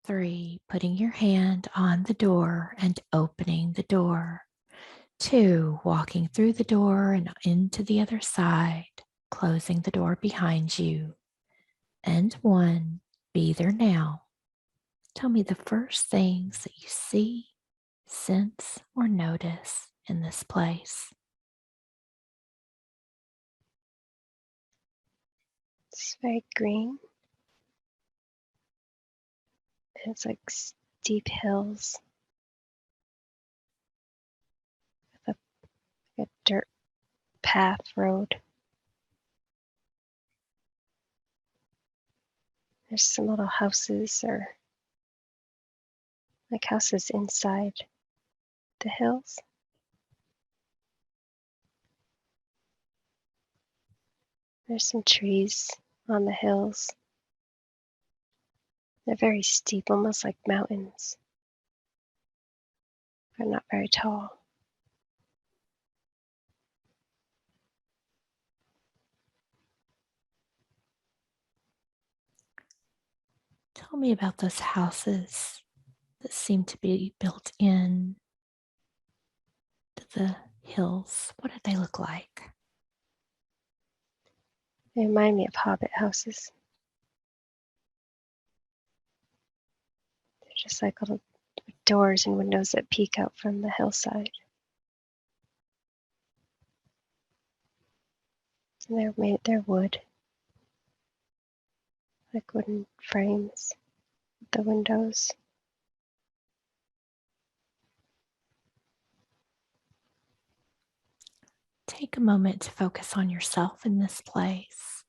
3, putting your hand on the door and opening the door. 2, walking through the door and into the other side, closing the door behind you. And 1, be there now. Tell me the first things that you see, sense, or notice in this place. It's very green. It's like steep hills with a dirt path road. There's some little houses or like houses inside the hills. There's some trees on the hills. They're very steep, almost like mountains, but not very tall. Tell me about those houses that seem to be built in to the hills. What do they look like? They remind me of hobbit houses. They're just like little doors and windows that peek out from the hillside. And they're wood, like wooden frames with the windows. Take a moment to focus on yourself in this place.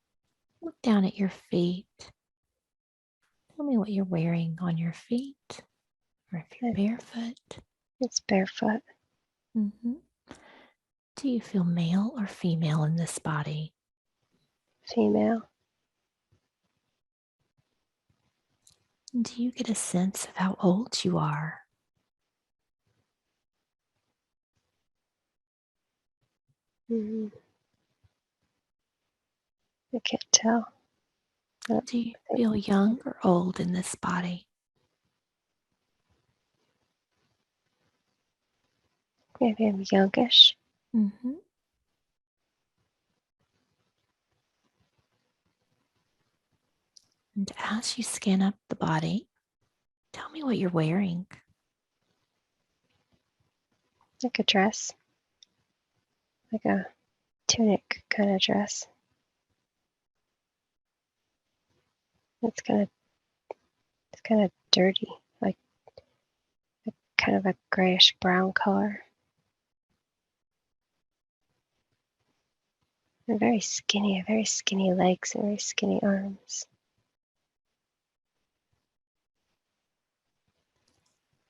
Look down at your feet. Tell me what you're wearing on your feet, or if you're barefoot. It's barefoot. Mm-hmm. Do you feel male or female in this body? Female. Do you get a sense of how old you are? Mm-hmm. I can't tell. Do you feel young or old in this body? Maybe I'm youngish. Mm-hmm. And as you scan up the body, tell me what you're wearing. Like a dress. Like a tunic kind of dress. It's kind of dirty, like kind of a grayish brown color. And very skinny legs and very skinny arms.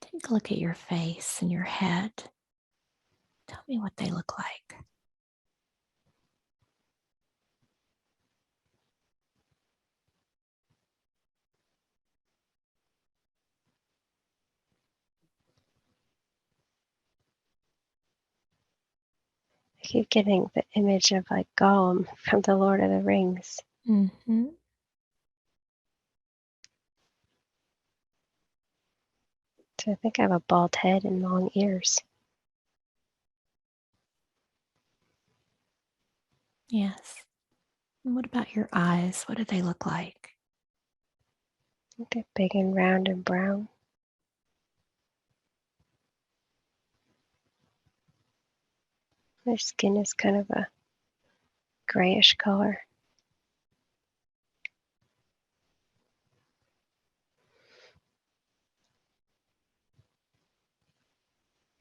Take a look at your face and your head. Tell me what they look like. I keep getting the image of like Gollum from the Lord of the Rings. Mm-hmm. So I think I have a bald head and long ears. Yes. And what about your eyes? What do they look like? I think they're big and round and brown. Their skin is kind of a grayish color.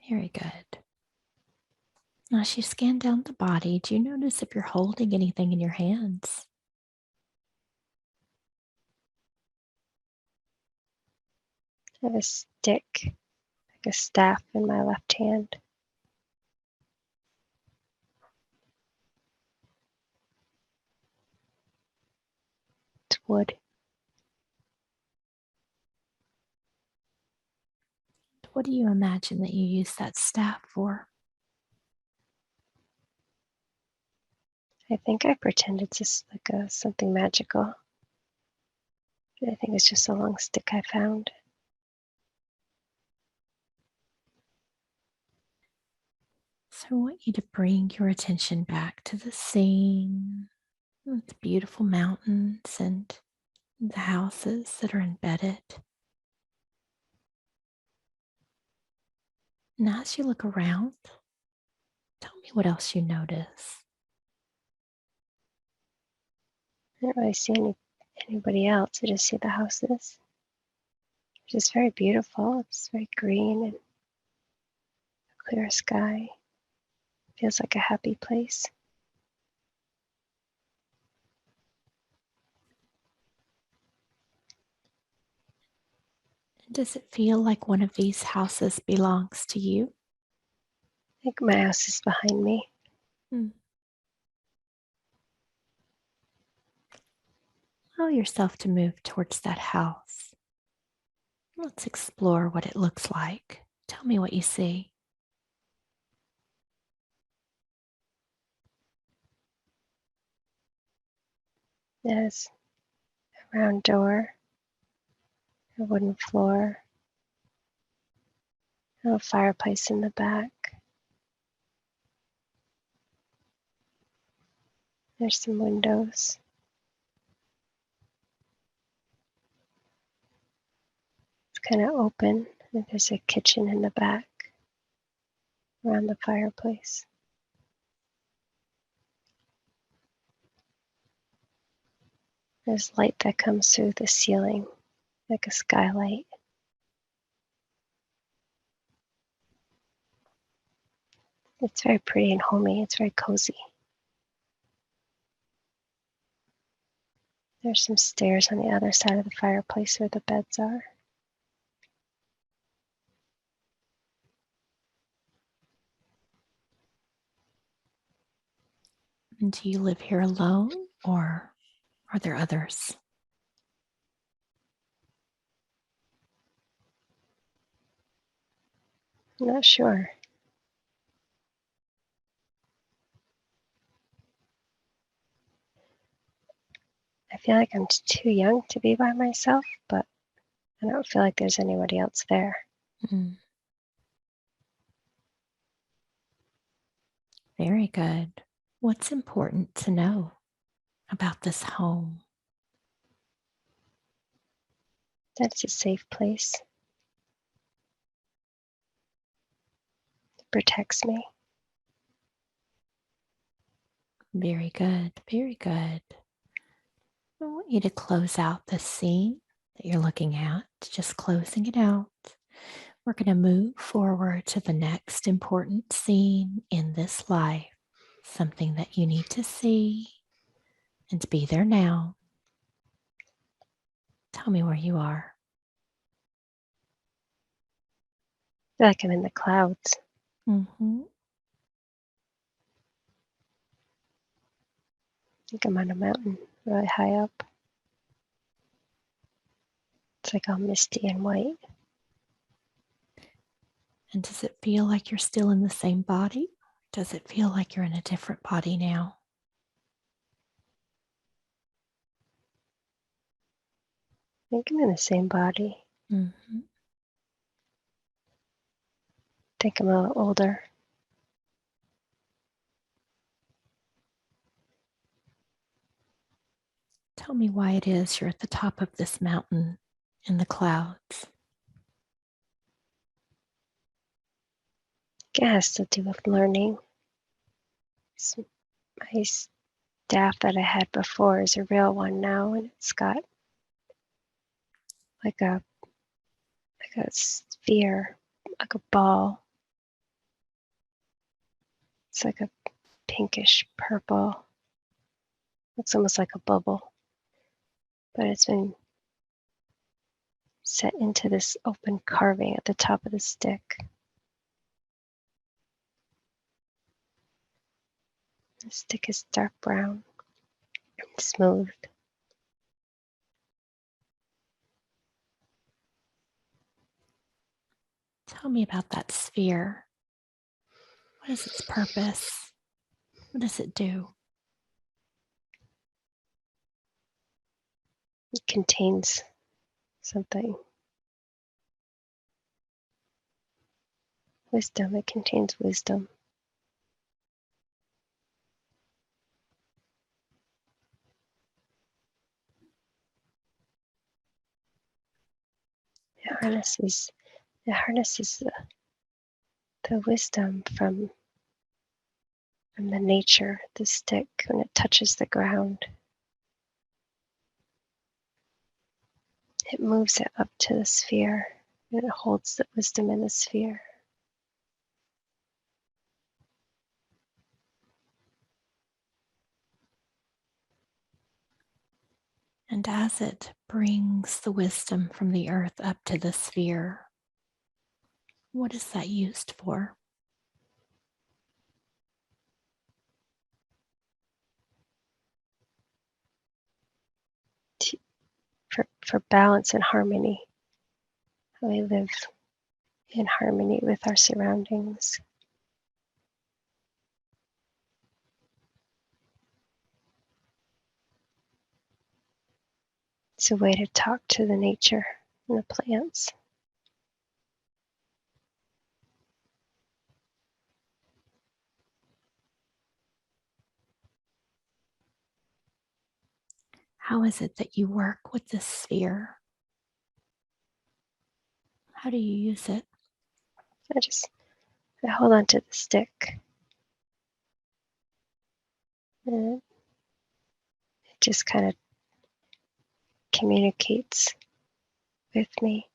Very good. Now, as you scan down the body, do you notice if you're holding anything in your hands? I have a stick, like a staff in my left hand. It's wood. What do you imagine that you use that staff for? I think I pretend it's just like something magical. I think it's just a long stick I found. So I want you to bring your attention back to the scene, the beautiful mountains and the houses that are embedded. And as you look around, tell me what else you notice. I don't really see anybody else. I just see the houses. It's just very beautiful. It's very green and clear sky. Feels like a happy place. And does it feel like one of these houses belongs to you? I think my house is behind me. Hmm. Allow yourself to move towards that house. Let's explore what it looks like. Tell me what you see. It has a round door, a wooden floor, a fireplace in the back. There's some windows. It's kind of open. And there's a kitchen in the back around the fireplace. There's light that comes through the ceiling, like a skylight. It's very pretty and homey. It's very cozy. There's some stairs on the other side of the fireplace where the beds are. And do you live here alone or are there others? I'm not sure. I feel like I'm too young to be by myself, but I don't feel like there's anybody else there. Mm, very good. What's important to know about this home? That's a safe place. It protects me. Very good. Very good. I want you to close out the scene that you're looking at, just closing it out. We're going to move forward to the next important scene in this life, something that you need to see and be there now. Tell me where you are. I feel like I'm in the clouds. Mm-hmm. I think I'm on a mountain really high up. It's like all misty and white. And does it feel like you're still in the same body? Does it feel like you're in a different body now? I think I'm in the same body. Mm-hmm. I think I'm a little older. Tell me why it is you're at the top of this mountain in the clouds. It has to do with learning. My staff that I had before is a real one now, and it's got like a sphere, like a ball. It's like a pinkish purple. Looks almost like a bubble, but it's been set into this open carving at the top of the stick. The stick is dark brown and smooth. Tell me about that sphere. What is its purpose? What does it do? It contains something. Wisdom. It contains wisdom. It harnesses the wisdom from the nature, the stick, when it touches the ground. It moves it up to the sphere, and it holds the wisdom in the sphere. And as it brings the wisdom from the earth up to the sphere, what is that used for? For balance and harmony. How we live in harmony with our surroundings. It's a way to talk to the nature and the plants. How is it that you work with this sphere? How do you use it? I hold on to the stick. And it just kind of communicates with me.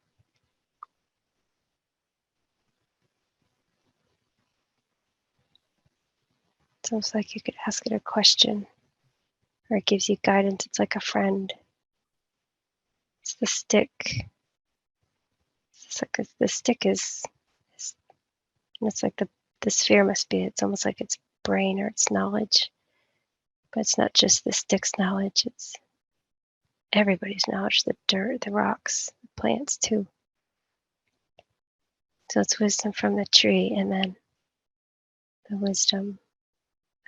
It's almost like you could ask it a question, or it gives you guidance. It's like a friend. It's the stick. The stick is and it's like the sphere must be, it's almost like its brain or its knowledge. But it's not just the stick's knowledge, it's everybody's knowledge, the dirt, the rocks, the plants too. So it's wisdom from the tree, and then the wisdom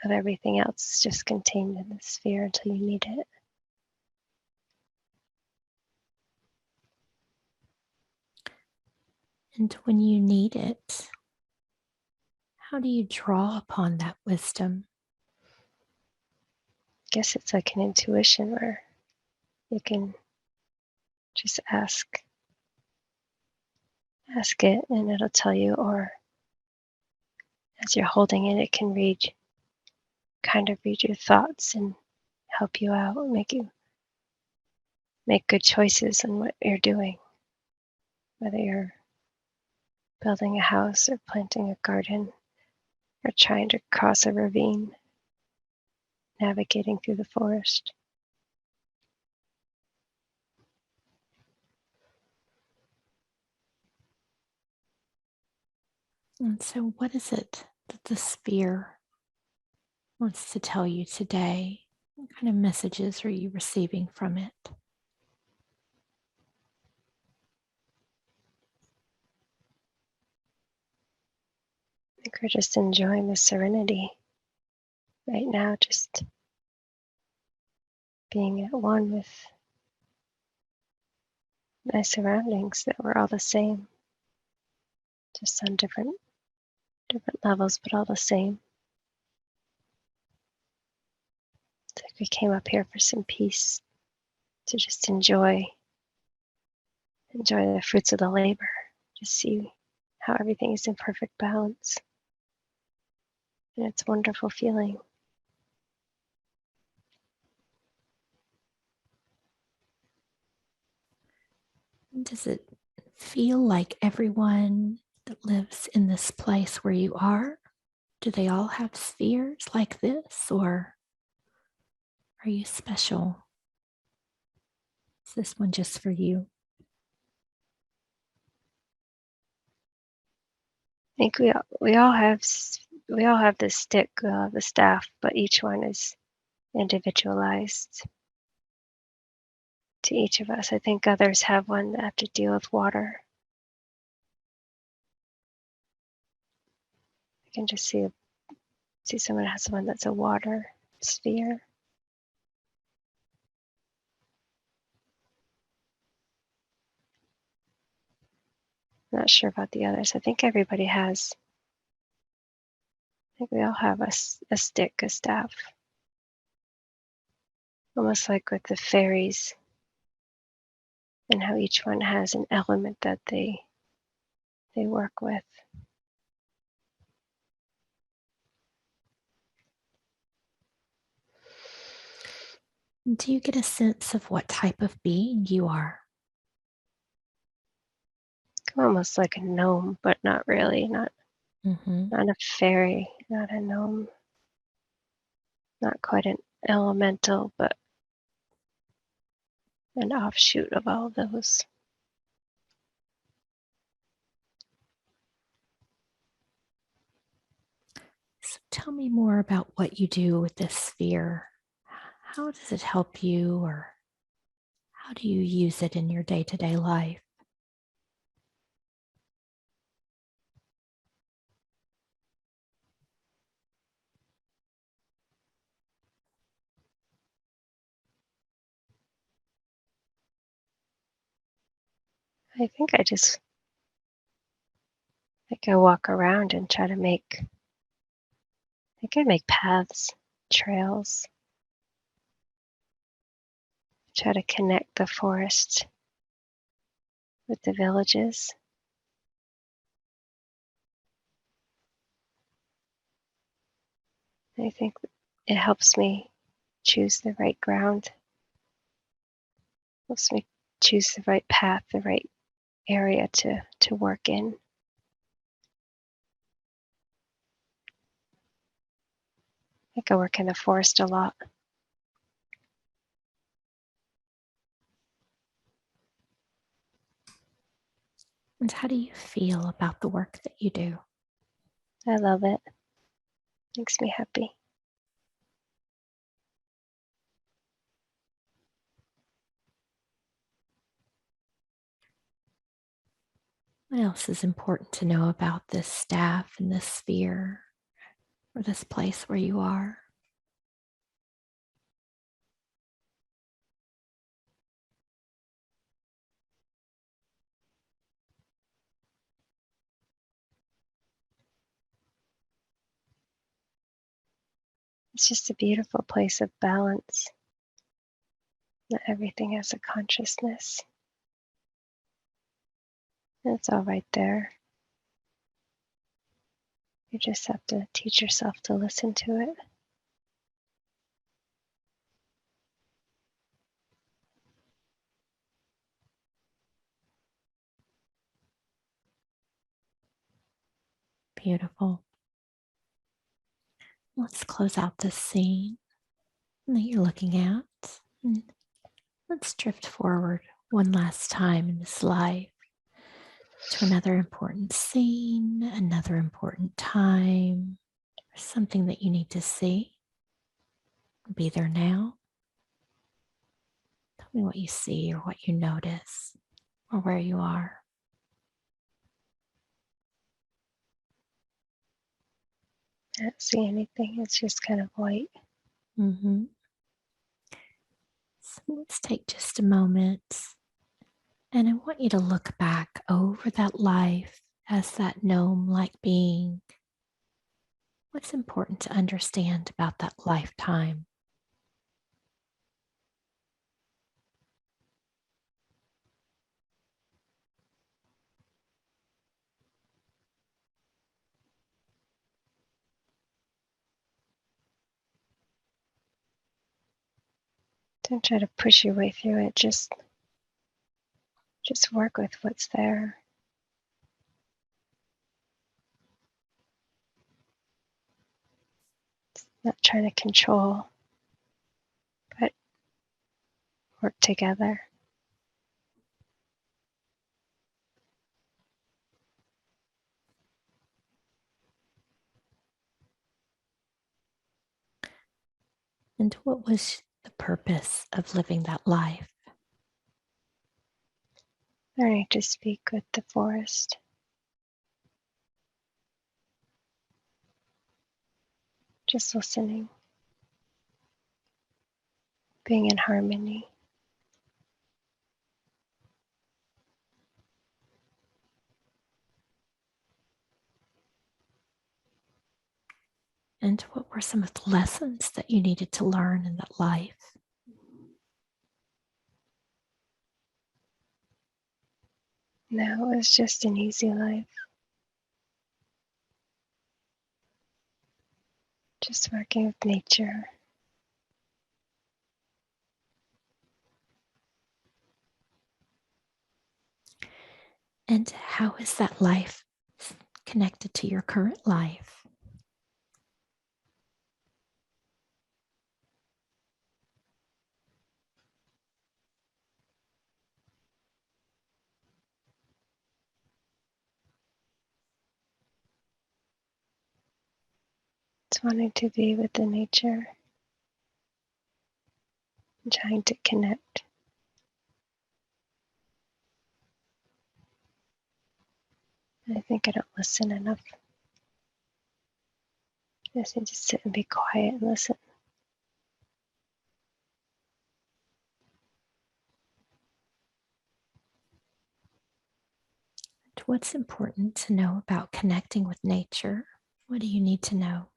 of everything else is just contained in the sphere until you need it. And when you need it, how do you draw upon that wisdom? I guess it's like an intuition where you can just ask it and it'll tell you, or as you're holding it, it can read your thoughts and help you out, make you make good choices in what you're doing, whether you're building a house or planting a garden or trying to cross a ravine, navigating through the forest. And so, what is it that the sphere wants to tell you today? What kind of messages are you receiving from it? I think we're just enjoying the serenity right now, just being at one with my surroundings, that we're all the same, just on different levels, but all the same. It's like we came up here for some peace, to just enjoy the fruits of the labor, just see how everything is in perfect balance. And it's a wonderful feeling. Does it feel like everyone that lives in this place where you are, do they all have spheres like this, or are you special? Is this one just for you? I think we all have the stick, the staff, but each one is individualized to each of us. I think others have one that have to deal with water. I can just see someone has one that's a water sphere. I'm not sure about the others. I think everybody has. I think we all have a stick, a staff. Almost like with the fairies. and how each one has an element that they work with. Do you get a sense of what type of being you are? Almost like a gnome, but not really. Mm-hmm. Not a fairy, not a gnome, not quite an elemental, but an offshoot of all those. So tell me more about what you do with this sphere. How does it help you, or how do you use it in your day-to-day life? I think I walk around and try to I make paths, trails, try to connect the forest with the villages. I think it helps me choose the right ground, helps me choose the right path, the right area to work in. I think I work in the forest a lot. And how do you feel about the work that you do? I love it. Makes me happy. What else is important to know about this staff and this sphere or this place where you are? It's just a beautiful place of balance. That everything has a consciousness. And it's all right there. You just have to teach yourself to listen to it. Beautiful. Let's close out this scene that you're looking at. And let's drift forward one last time in this life to another important scene, another important time, or something that you need to see. Be there now. Tell me what you see or what you notice or where you are. I don't see anything. It's just kind of white. Mm-hmm. So let's take just a moment, and I want you to look back over that life as that gnome like being. What's important to understand about that lifetime? Don't try to push your way through it. Just work with what's there. Not trying to control, but work together. And what was the purpose of living that life? Learning to speak with the forest. Just listening. Being in harmony. And what were some of the lessons that you needed to learn in that life? Now it's just an easy life. Just working with nature. And how is that life connected to your current life? It's wanting to be with the nature and trying to connect. I think I don't listen enough. I just need to sit and be quiet and listen. What's important to know about connecting with nature? What do you need to know?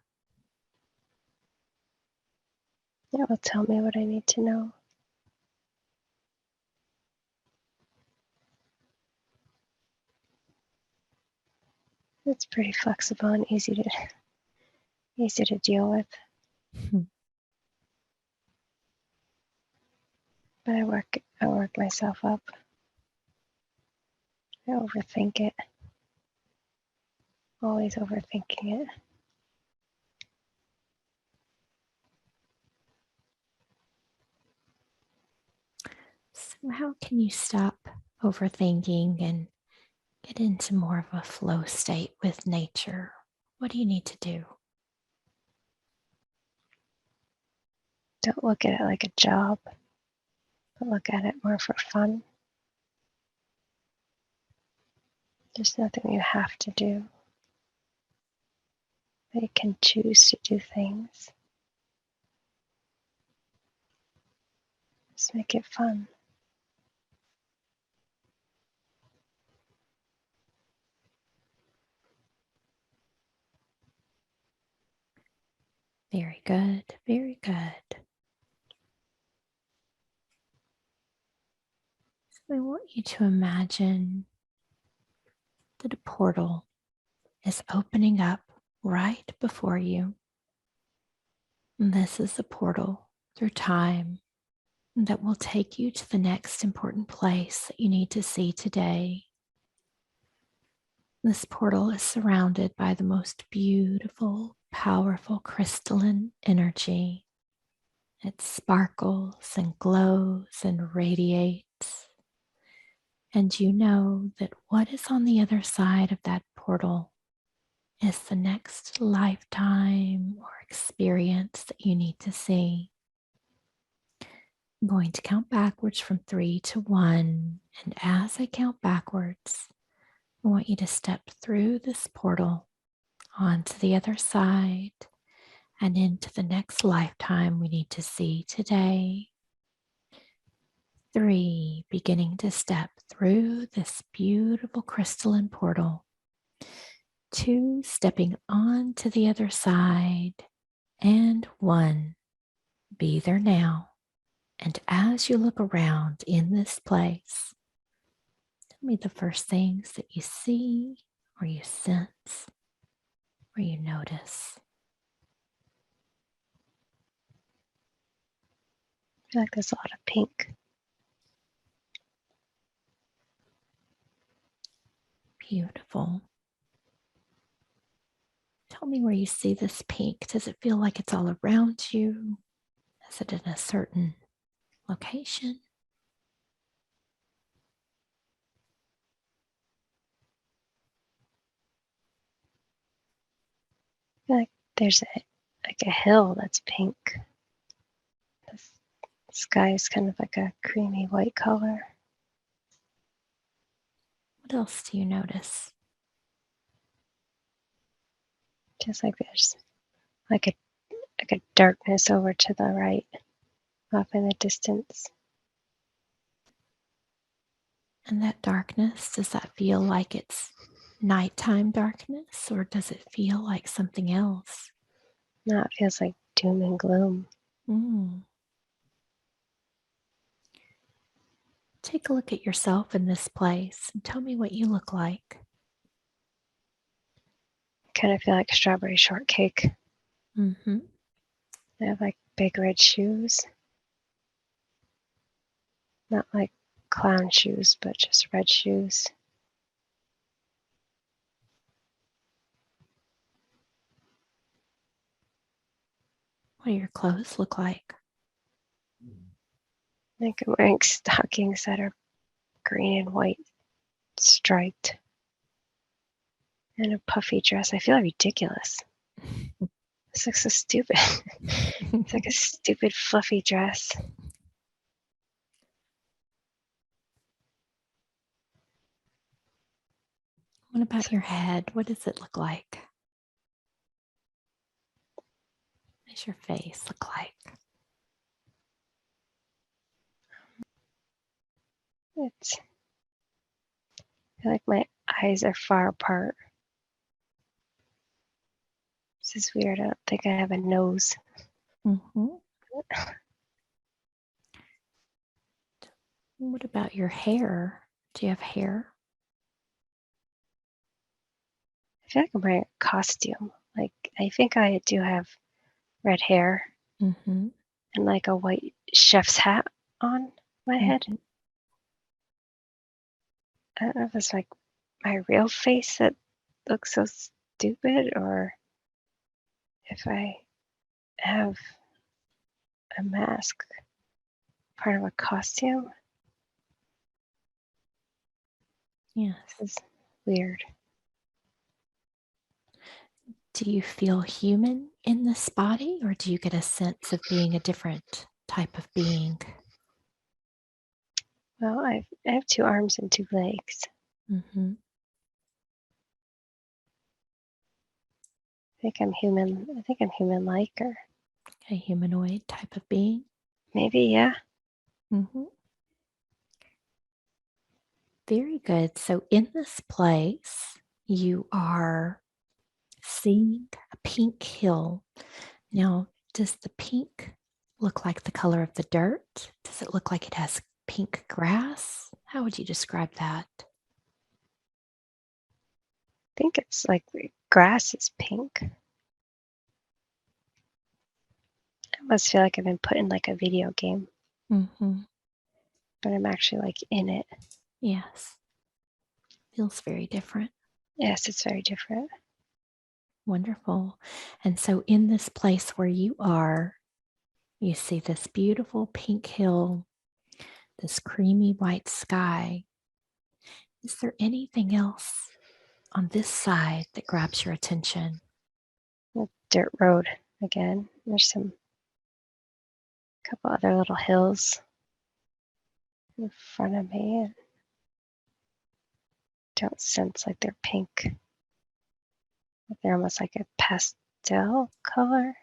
It will tell me what I need to know. It's pretty flexible and easy to deal with. But I work myself up. I overthink it. Always overthinking it. So, how can you stop overthinking and get into more of a flow state with nature? What do you need to do? Don't look at it like a job, but look at it more for fun. There's nothing you have to do. But you can choose to do things. Just make it fun. Very good. Very good. So I want you to imagine that a portal is opening up right before you. And this is a portal through time that will take you to the next important place that you need to see today. This portal is surrounded by the most beautiful, powerful crystalline energy. It sparkles and glows and radiates. And you know that what is on the other side of that portal is the next lifetime or experience that you need to see. I'm going to count backwards from 3 to 1. And as I count backwards, I want you to step through this portal onto the other side and into the next lifetime we need to see today. 3, beginning to step through this beautiful crystalline portal. 2, stepping on to the other side. And 1, be there now. And as you look around in this place, tell me the first things that you see or you sense or you notice. I feel like there's a lot of pink. Beautiful. Tell me where you see this pink. Does it feel like it's all around you? Is it in a certain location? I feel like there's a hill that's pink. The sky is kind of like a creamy white color. What else do you notice? Just like there's like a darkness over to the right, off in the distance. And that darkness, does that feel like it's nighttime darkness or does it feel like something else? Now it feels like doom and gloom. Mm. Take a look at yourself in this place and tell me what you look like. Kind of feel like strawberry shortcake. Mm-hmm. I have like big red shoes. Not like clown shoes, but just red shoes. What do your clothes look like? I think I'm wearing stockings that are green and white striped. And a puffy dress. I feel ridiculous. This looks so stupid. It's like a stupid fluffy dress. What about your head? What does it look like? What does your face look like? It's I feel like my eyes are far apart. This is weird. I don't think I have a nose. Mm-hmm. What about your hair? Do you have hair? I feel like I'm wearing a costume. Like I think I do have red hair Mm-hmm. and like a white chef's hat on my head. Mm-hmm. I don't know if it's like my real face that looks so stupid or if I have a mask, part of a costume. Yes. This is weird. Do you feel human in this body, or do you get a sense of being a different type of being? Well, I have 2 arms and 2 legs. Mm-hmm. I think I'm human. I think I'm human-like, or A humanoid type of being? maybe, yeah. Mm-hmm. Very good. So, in this place, you are seeing a pink hill. Now, does the pink look like the color of the dirt? Does it look like it has pink grass? How would you describe that? I think it's like the grass is pink. I almost feel like I've been put in like a video game, Mm-hmm. but I'm actually like in it. Yes. Feels very different. Yes, it's very different. Wonderful. And so, in this place where you are, you see this beautiful pink hill, this creamy white sky. Is there anything else on this side that grabs your attention? The dirt road again. There's some couple other little hills in front of me. And don't sense like they're pink. They're almost like a pastel color.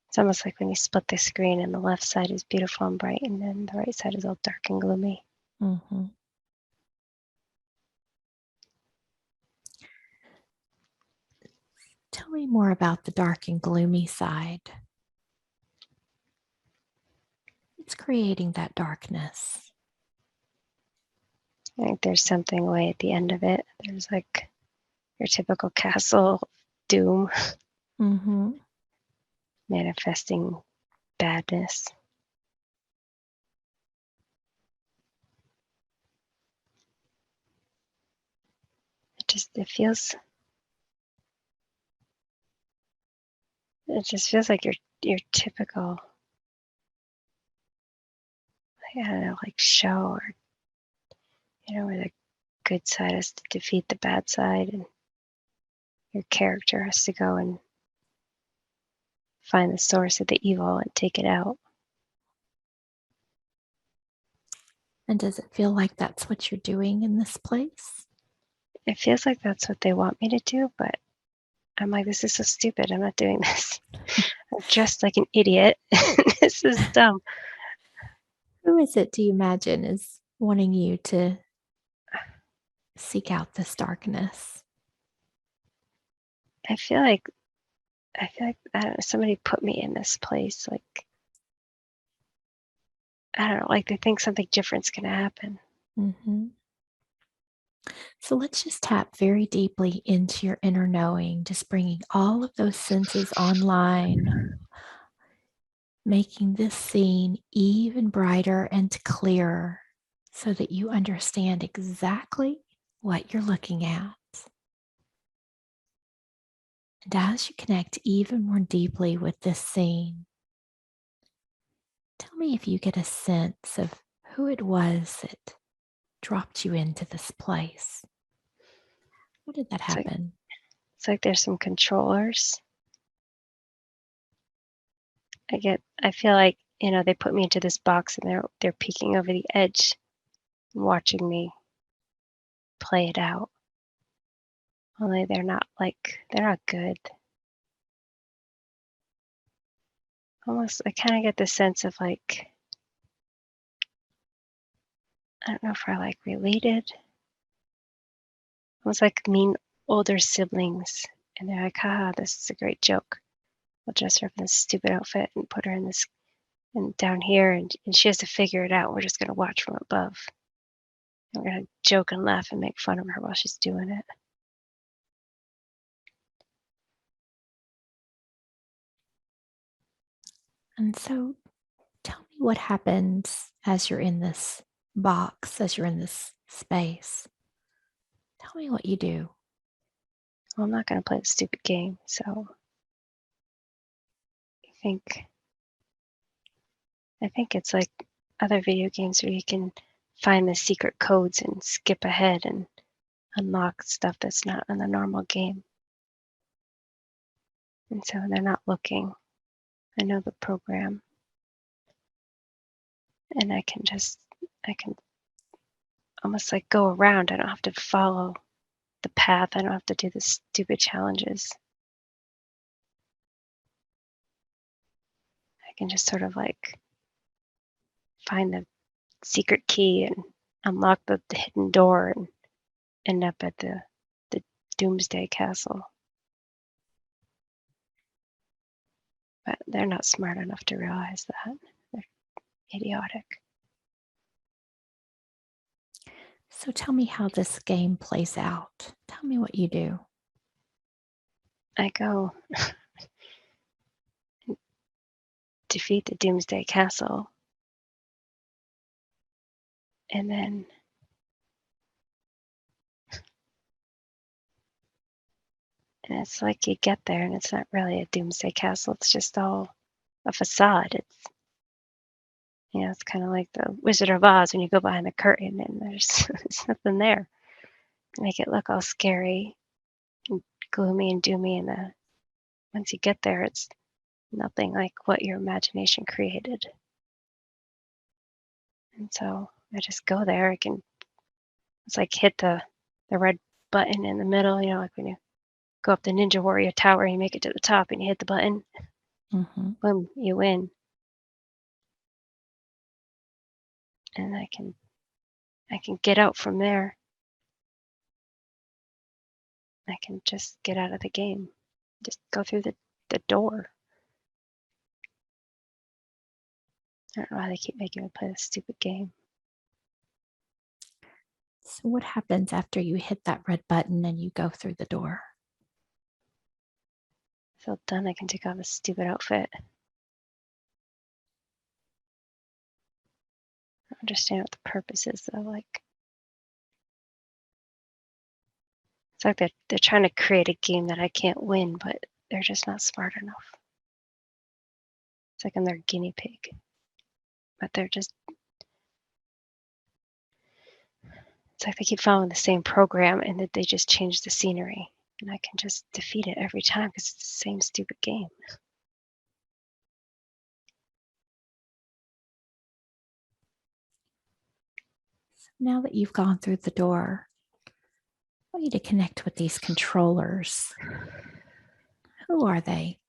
It's almost like when you split the screen and the left side is beautiful and bright and then the right side is all dark and gloomy. Mm-hmm. Tell me more about the dark and gloomy side. It's creating that darkness. I think there's something way at the end of it. There's like your typical castle doom Mm-hmm. manifesting badness. It just feels like your typical, I don't know, like show, or where the good side has to defeat the bad side and your character has to go and find the source of the evil and take it out. And does it feel like that's what you're doing in this place? It feels like that's what they want me to do, but I'm like, this is so stupid. I'm not doing this. I'm dressed like an idiot. This is dumb. Who is it, do you imagine, is wanting you to seek out this darkness? I feel like I don't know, somebody put me in this place. Like I don't know, like they think something different's going to happen. Mm-hmm. So let's just tap very deeply into your inner knowing, just bringing all of those senses online, making this scene even brighter and clearer so that you understand exactly what you're looking at. And as you connect even more deeply with this scene, tell me if you get a sense of who it was that dropped you into this place. How did that It's like happen? it's like there's some controllers. I feel like, they put me into this box and they're peeking over the edge and watching me play it out. Only they're not good. Almost I kind of get the sense of like, I don't know if we're like related. Almost like mean older siblings. And they're like, haha, this is a great joke. We'll dress her up in this stupid outfit and put her in this and down here and she has to figure it out. We're just gonna watch from above. And we're gonna joke and laugh and make fun of her while she's doing it. And so tell me what happens as you're in this box, as you're in this space. Tell me what you do. Well, I'm not gonna play the stupid game, so I think I think it's like other video games where you can find the secret codes and skip ahead and unlock stuff that's not in the normal game. And so they're not looking. I know the program and I can almost like go around. I don't have to follow the path. I don't have to do the stupid challenges. I can just sort of like find the secret key and unlock the hidden door and end up at the doomsday castle. But they're not smart enough to realize that. They're idiotic. So tell me how this game plays out. Tell me what you do. I go defeat the doomsday castle, and then and it's like you get there and it's not really a doomsday castle. It's just all a facade. It's kind of like the Wizard of Oz when you go behind the curtain and there's there's nothing there. Make it look all scary and gloomy and doomy, and once you get there, it's nothing like what your imagination created. And so I just go there. It's like hit the red button in the middle, like when you go up the Ninja Warrior tower, you make it to the top and you hit the button, Mm-hmm. boom, you win. And I can get out from there. I can just get out of the game. Just go through the door. I don't know why they keep making me play this stupid game. So what happens after you hit that red button and you go through the door? So done, I can take off this stupid outfit. I don't understand what the purpose is though. Like it's like they're trying to create a game that I can't win, but they're just not smart enough. It's like I'm their guinea pig. But it's like they keep following the same program and that they just change the scenery. And I can just defeat it every time because it's the same stupid game. Now that you've gone through the door, I want you to connect with these controllers. Who are they?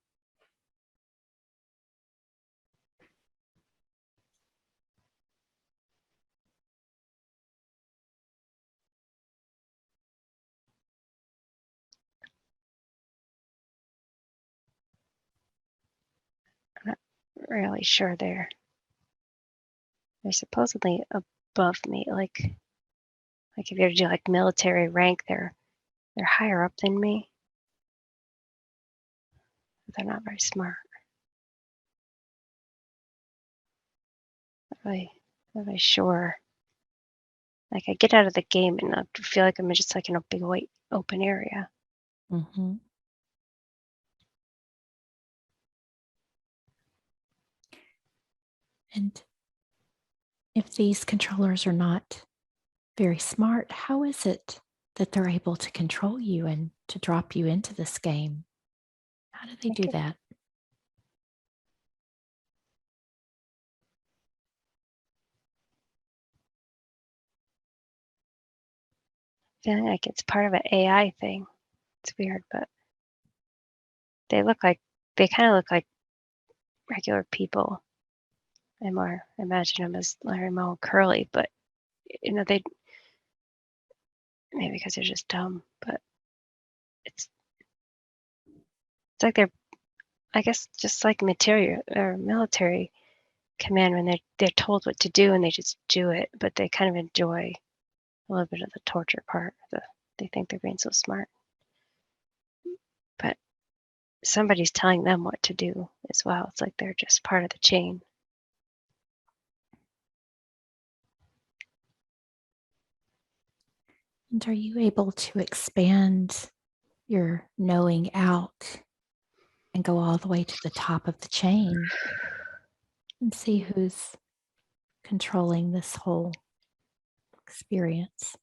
I'm not really sure they're they're supposedly above me. Like if you were to do like military rank, they're higher up than me. But they're not very smart. Not really sure. Like I get out of the game and I feel like I'm just like in a big white open area. Mm-hmm. And if these controllers are not very smart, how is it that they're able to control you and to drop you into this game? How do they do Like that? feeling like it's part of an AI thing. It's weird, but they kind of look like regular people. I imagine them as Larry Moe and Curly, but they maybe because they're just dumb, but it's like they're, I guess, just like material or military command when they're told what to do and they just do it, but they kind of enjoy a little bit of the torture part. They think they're being so smart, but somebody's telling them what to do as well. It's like they're just part of the chain. And are you able to expand your knowing out and go all the way to the top of the chain and see who's controlling this whole experience?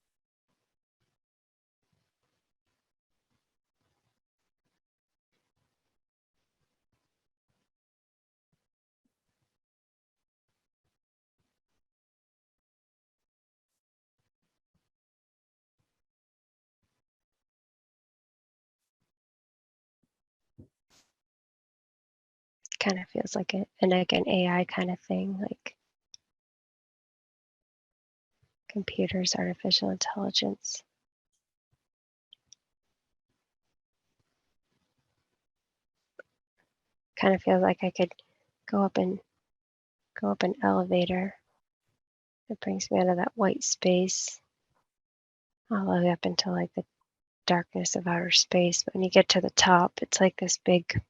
Kind of feels like an AI kind of thing, like computers, artificial intelligence. Kind of feels like I could go up an elevator. It brings me out of that white space all the way up into like the darkness of outer space. But when you get to the top, it's like this big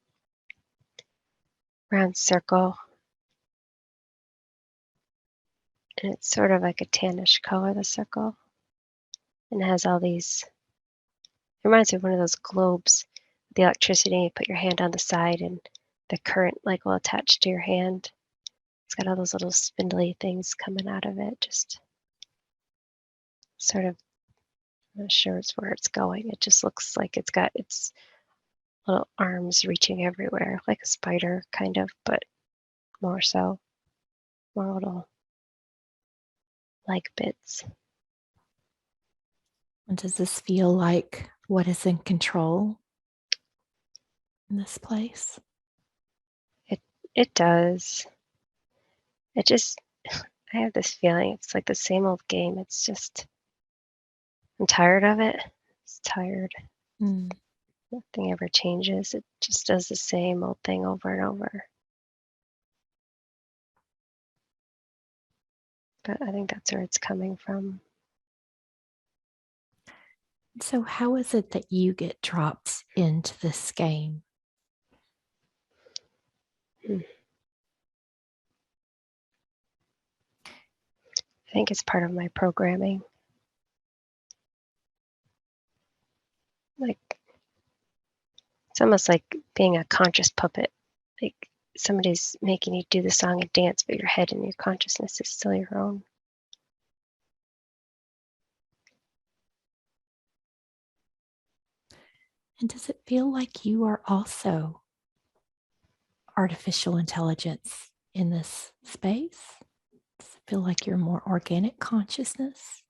round circle, and it's sort of like a tannish color, the circle, and it has all these. It reminds me of one of those globes, the electricity. You put your hand on the side, and the current like will attach to your hand. It's got all those little spindly things coming out of it. Just sort of, I'm not sure it's where it's going. It just looks like it's got its little arms reaching everywhere, like a spider, kind of, but more so, more little leg bits. And does this feel like what is in control in this place? It does. It just, I have this feeling it's like the same old game. It's just, I'm tired of it. It's tired. Mm. Nothing ever changes. It just does the same old thing over and over. But I think that's where it's coming from. So, how is it that you get dropped into this game? Hmm. I think it's part of my programming. Like, it's almost like being a conscious puppet. Like, somebody's making you do the song and dance, but your head and your consciousness is still your own. And does it feel like you are also artificial intelligence in this space? Does it feel like you're more organic consciousness?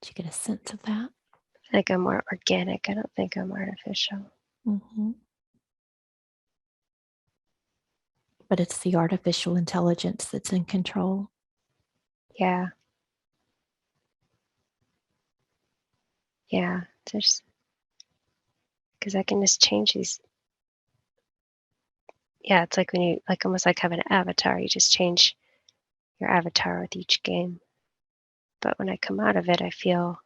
Do you get a sense of that? Like I'm more organic. I don't think I'm artificial. Mm-hmm. But it's the artificial intelligence that's in control. Yeah. Yeah. Just because I can just change these. Yeah, it's like when you like almost like have an avatar. You just change avatar with each game. But when I come out of it, I feel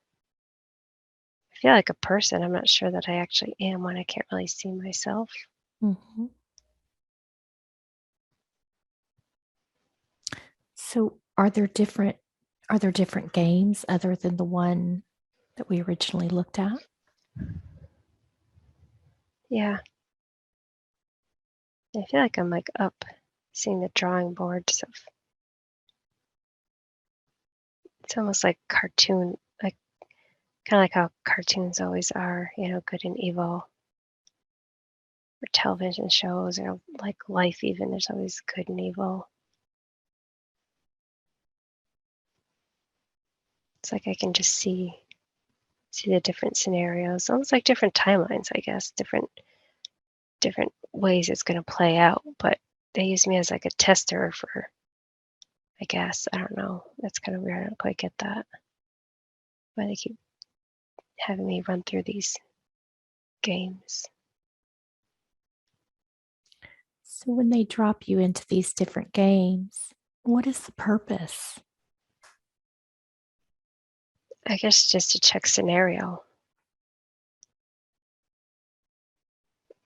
like a person. I'm not sure that I actually am when I can't really see myself. Mhm. So are there different games other than the one that we originally looked at? Yeah, I feel like I'm like up seeing the drawing boards of it's almost like cartoon, like kind of like how cartoons always are, good and evil, or television shows, or like life even, there's always good and evil. It's like I can just see the different scenarios, almost like different timelines, I guess, different ways it's going to play out. But they use me as like a tester for, I guess, I don't know. That's kind of weird. I don't quite get that. Why they keep having me run through these games. So when they drop you into these different games, what is the purpose? I guess just to check scenario,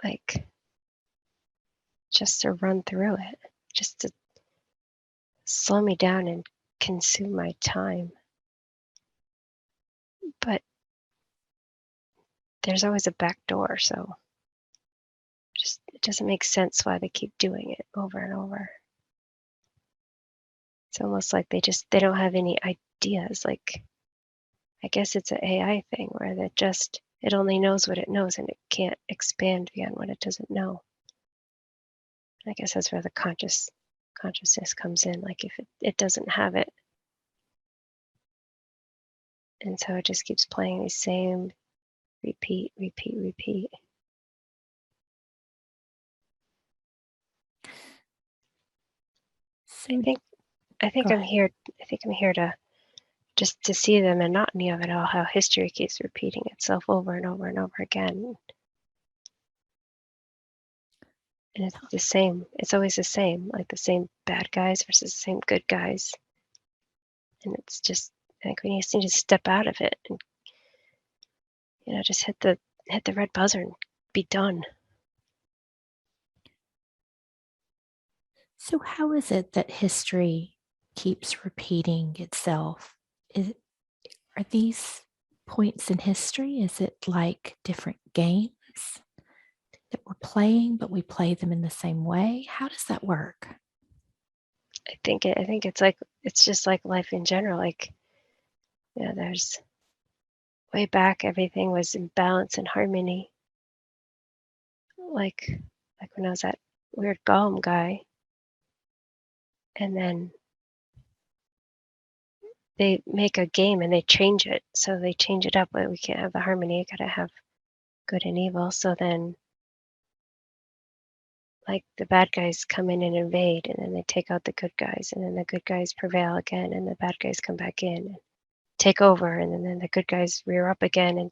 like just to run through it, just to slow me down and consume my time. But there's always a back door, so just it doesn't make sense why they keep doing it over and over. It's almost like they don't have any ideas. Like I guess it's an AI thing where it only knows what it knows and it can't expand beyond what it doesn't know. I guess that's where the consciousness comes in. Like if it doesn't have it, and so it just keeps playing these same repeat, repeat, repeat. I So think I think go I'm ahead. here. I think I'm here to just to see the monotony of it all, how history keeps repeating itself over and over and over again. And it's the same. It's always the same, like the same bad guys versus the same good guys. And it's just like we just need to step out of it and just hit the red buzzer and be done. So how is it that history keeps repeating itself? Is, are these points in history? Is it like different games that we're playing, but we play them in the same way? How does that work? I think it's just like life in general. Like there's way back everything was in balance and harmony. Like when I was that weird golem guy, and then they make a game and they change it. So they change it up, but we can't have the harmony. You gotta have good and evil. So then, like the bad guys come in and invade, and then they take out the good guys, and then the good guys prevail again, and the bad guys come back in and take over, and then the good guys rear up again and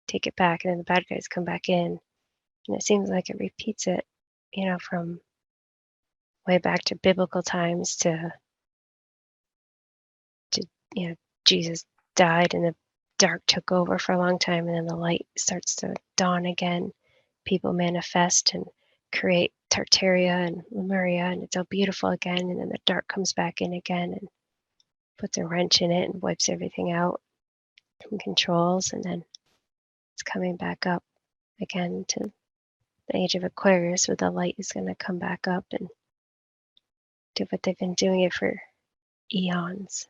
take it back, and then the bad guys come back in, and it seems like it repeats it, from way back to biblical times to Jesus died and the dark took over for a long time, and then the light starts to dawn again. People manifest and create Tartaria and Lemuria, and it's all beautiful again, and then the dark comes back in again and puts a wrench in it and wipes everything out and controls, and then it's coming back up again to the age of Aquarius, where the light is going to come back up and do what they've been doing it for eons.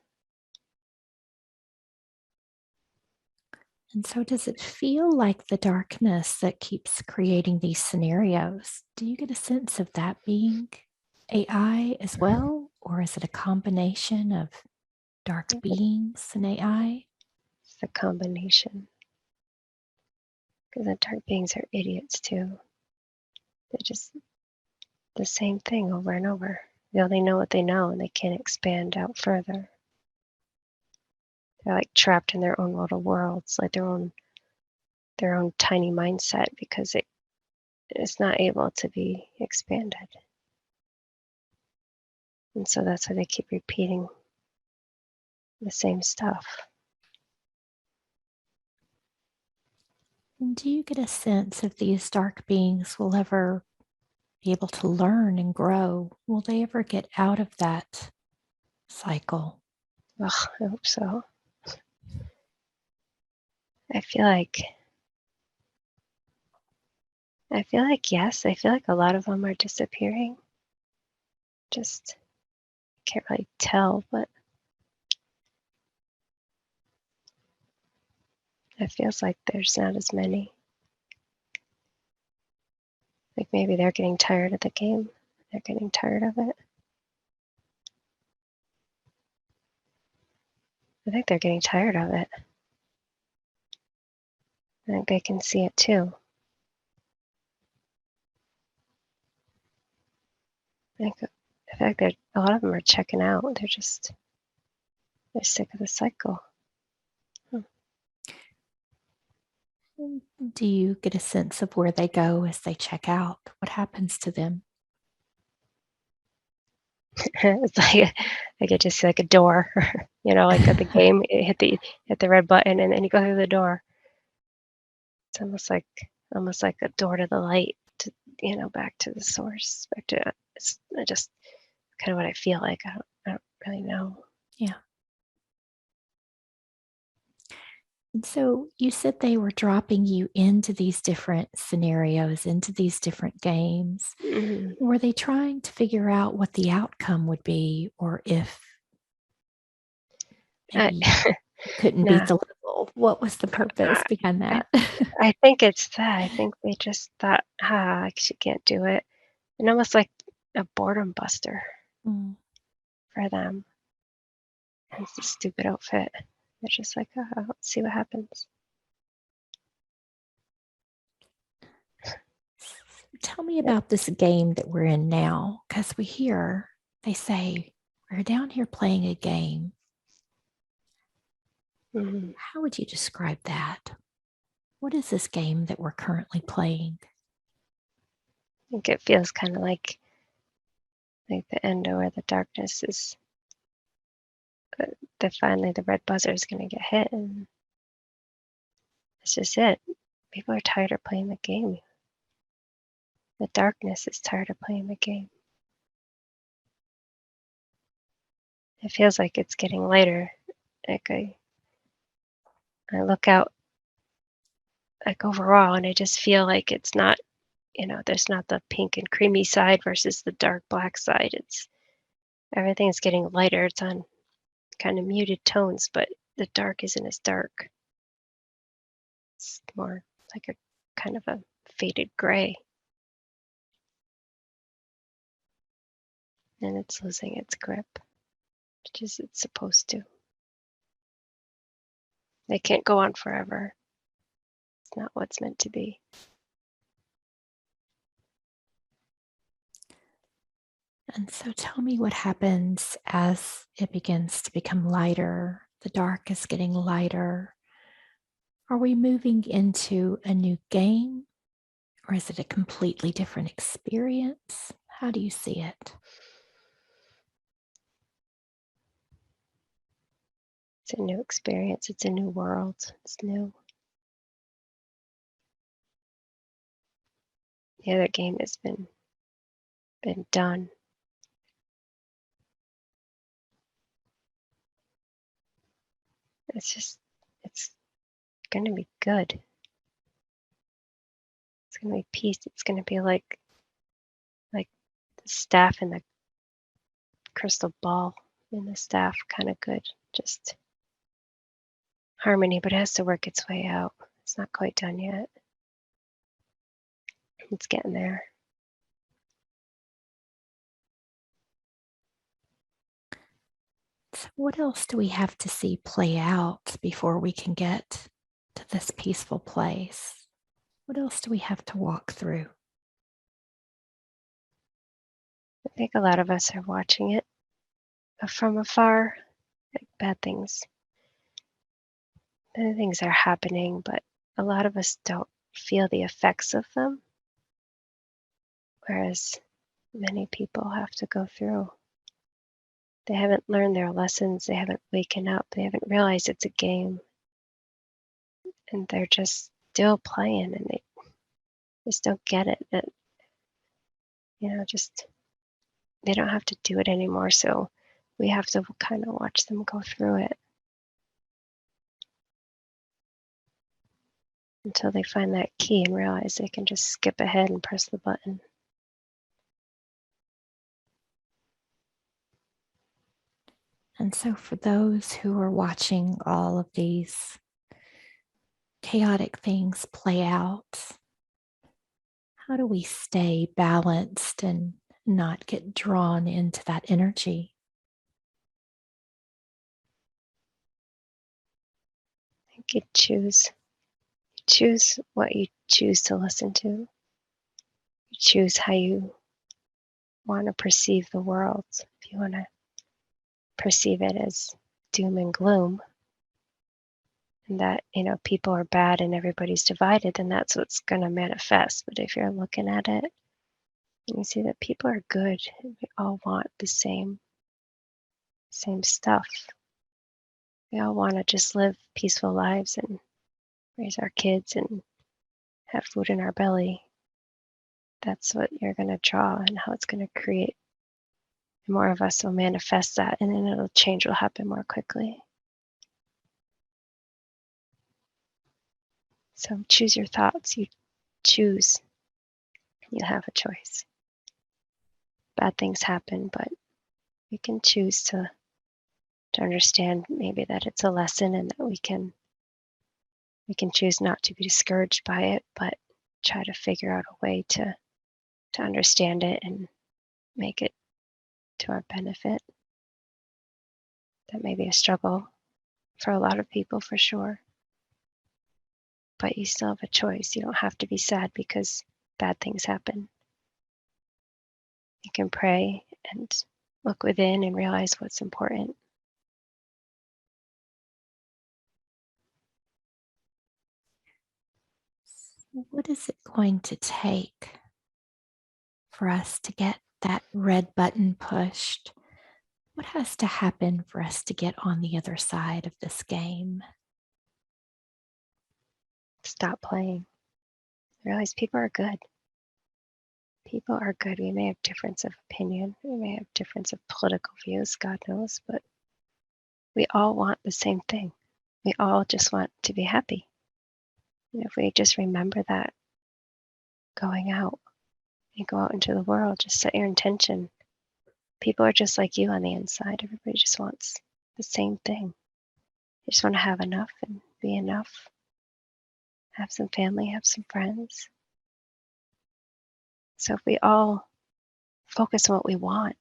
And so, does it feel like the darkness that keeps creating these scenarios? Do you get a sense of that being AI as well? Or is it a combination of dark beings and AI? It's the combination, because the dark beings are idiots too. They're just the same thing over and over. They only know what they know and they can't expand out further. They're like trapped in their own little worlds, like their own tiny mindset, because it is not able to be expanded. And so that's why they keep repeating the same stuff. And do you get a sense if these dark beings will ever be able to learn and grow? Will they ever get out of that cycle? Ugh, I hope so. I feel like yes. I feel like a lot of them are disappearing. Just can't really tell, but it feels like there's not as many. Like maybe they're getting tired of the game. They're getting tired of it. I think they're getting tired of it. I think they can see it too. I feel like a lot of them are checking out. They're sick of the cycle. Do you get a sense of where they go as they check out? What happens to them? It's like I just see like a door, like at the game, you hit the red button and then you go through the door. It's almost like a door to the light, to back to the source, back to it's just kind of what I feel like. I don't really know. Yeah. And so you said they were dropping you into these different scenarios, into these different games. Mhm. Were they trying to figure out what the outcome would be, or if I, maybe you couldn't beat nah, the level? What was the purpose I, behind I that? I think it's that. I think they just thought, she can't do it, and almost like a boredom buster Mm. for them. And it's a stupid outfit. They're just like, let's see what happens. Tell me about this game that we're in now, because they say, we're down here playing a game. Mhm. How would you describe that? What is this game that we're currently playing? I think it feels kind of like the end where the darkness is. That finally the red buzzer is going to get hit, and that's just it. People are tired of playing the game. The darkness is tired of playing the game. It feels like it's getting lighter. Like I look out, like overall, and I just feel like it's not, there's not the pink and creamy side versus the dark black side. It's everything's getting lighter. It's on kind of muted tones, but the dark isn't as dark. It's more like a kind of a faded gray, and it's losing its grip, which is it's supposed to. They can't go on forever. It's not what's meant to be. And so tell me what happens as it begins to become lighter. The dark is getting lighter. Are we moving into a new game, or is it a completely different experience? How do you see it? It's a new experience. It's a new world. It's new. The other game has been done. It's gonna be good. It's gonna be peace. It's gonna be like the staff and the crystal ball in the staff, kind of good. Just harmony, but it has to work its way out. It's not quite done yet. It's getting there. So what else do we have to see play out before we can get to this peaceful place? What else do we have to walk through? I think a lot of us are watching it from afar. Like bad things are happening, but a lot of us don't feel the effects of them, whereas many people have to go through They haven't learned their lessons. They haven't waken up. They haven't realized it's a game. And they're just still playing, and they just don't get it. That, just they don't have to do it anymore. So we have to kind of watch them go through it until they find that key and realize they can just skip ahead and press the button. And so, for those who are watching all of these chaotic things play out, how do we stay balanced and not get drawn into that energy? You choose what you choose to listen to. You choose how you want to perceive the world. If you want to perceive it as doom and gloom, and that people are bad and everybody's divided, then that's what's going to manifest. But if you're looking at it and you see that people are good, and we all want the same stuff. We all want to just live peaceful lives and raise our kids and have food in our belly. That's what you're going to draw, and how it's going to create. More of us will manifest that, and then change will happen more quickly. So choose your thoughts. You choose. You have a choice. Bad things happen, but we can choose to understand maybe that it's a lesson, and that we can choose not to be discouraged by it, but try to figure out a way to understand it and make it to our benefit. That may be a struggle for a lot of people, for sure. But you still have a choice. You don't have to be sad because bad things happen. You can pray and look within and realize what's important. What is it going to take for us to get that red button pushed? What has to happen for us to get on the other side of this game? Stop playing. Realize people are good. People are good. We may have difference of opinion. We may have difference of political views, God knows, but we all want the same thing. We all just want to be happy. And if we just remember that going out, you go out into the world, just set your intention. People are just like you on the inside. Everybody just wants the same thing. They just want to have enough and be enough. Have some family, have some friends. So if we all focus on what we want,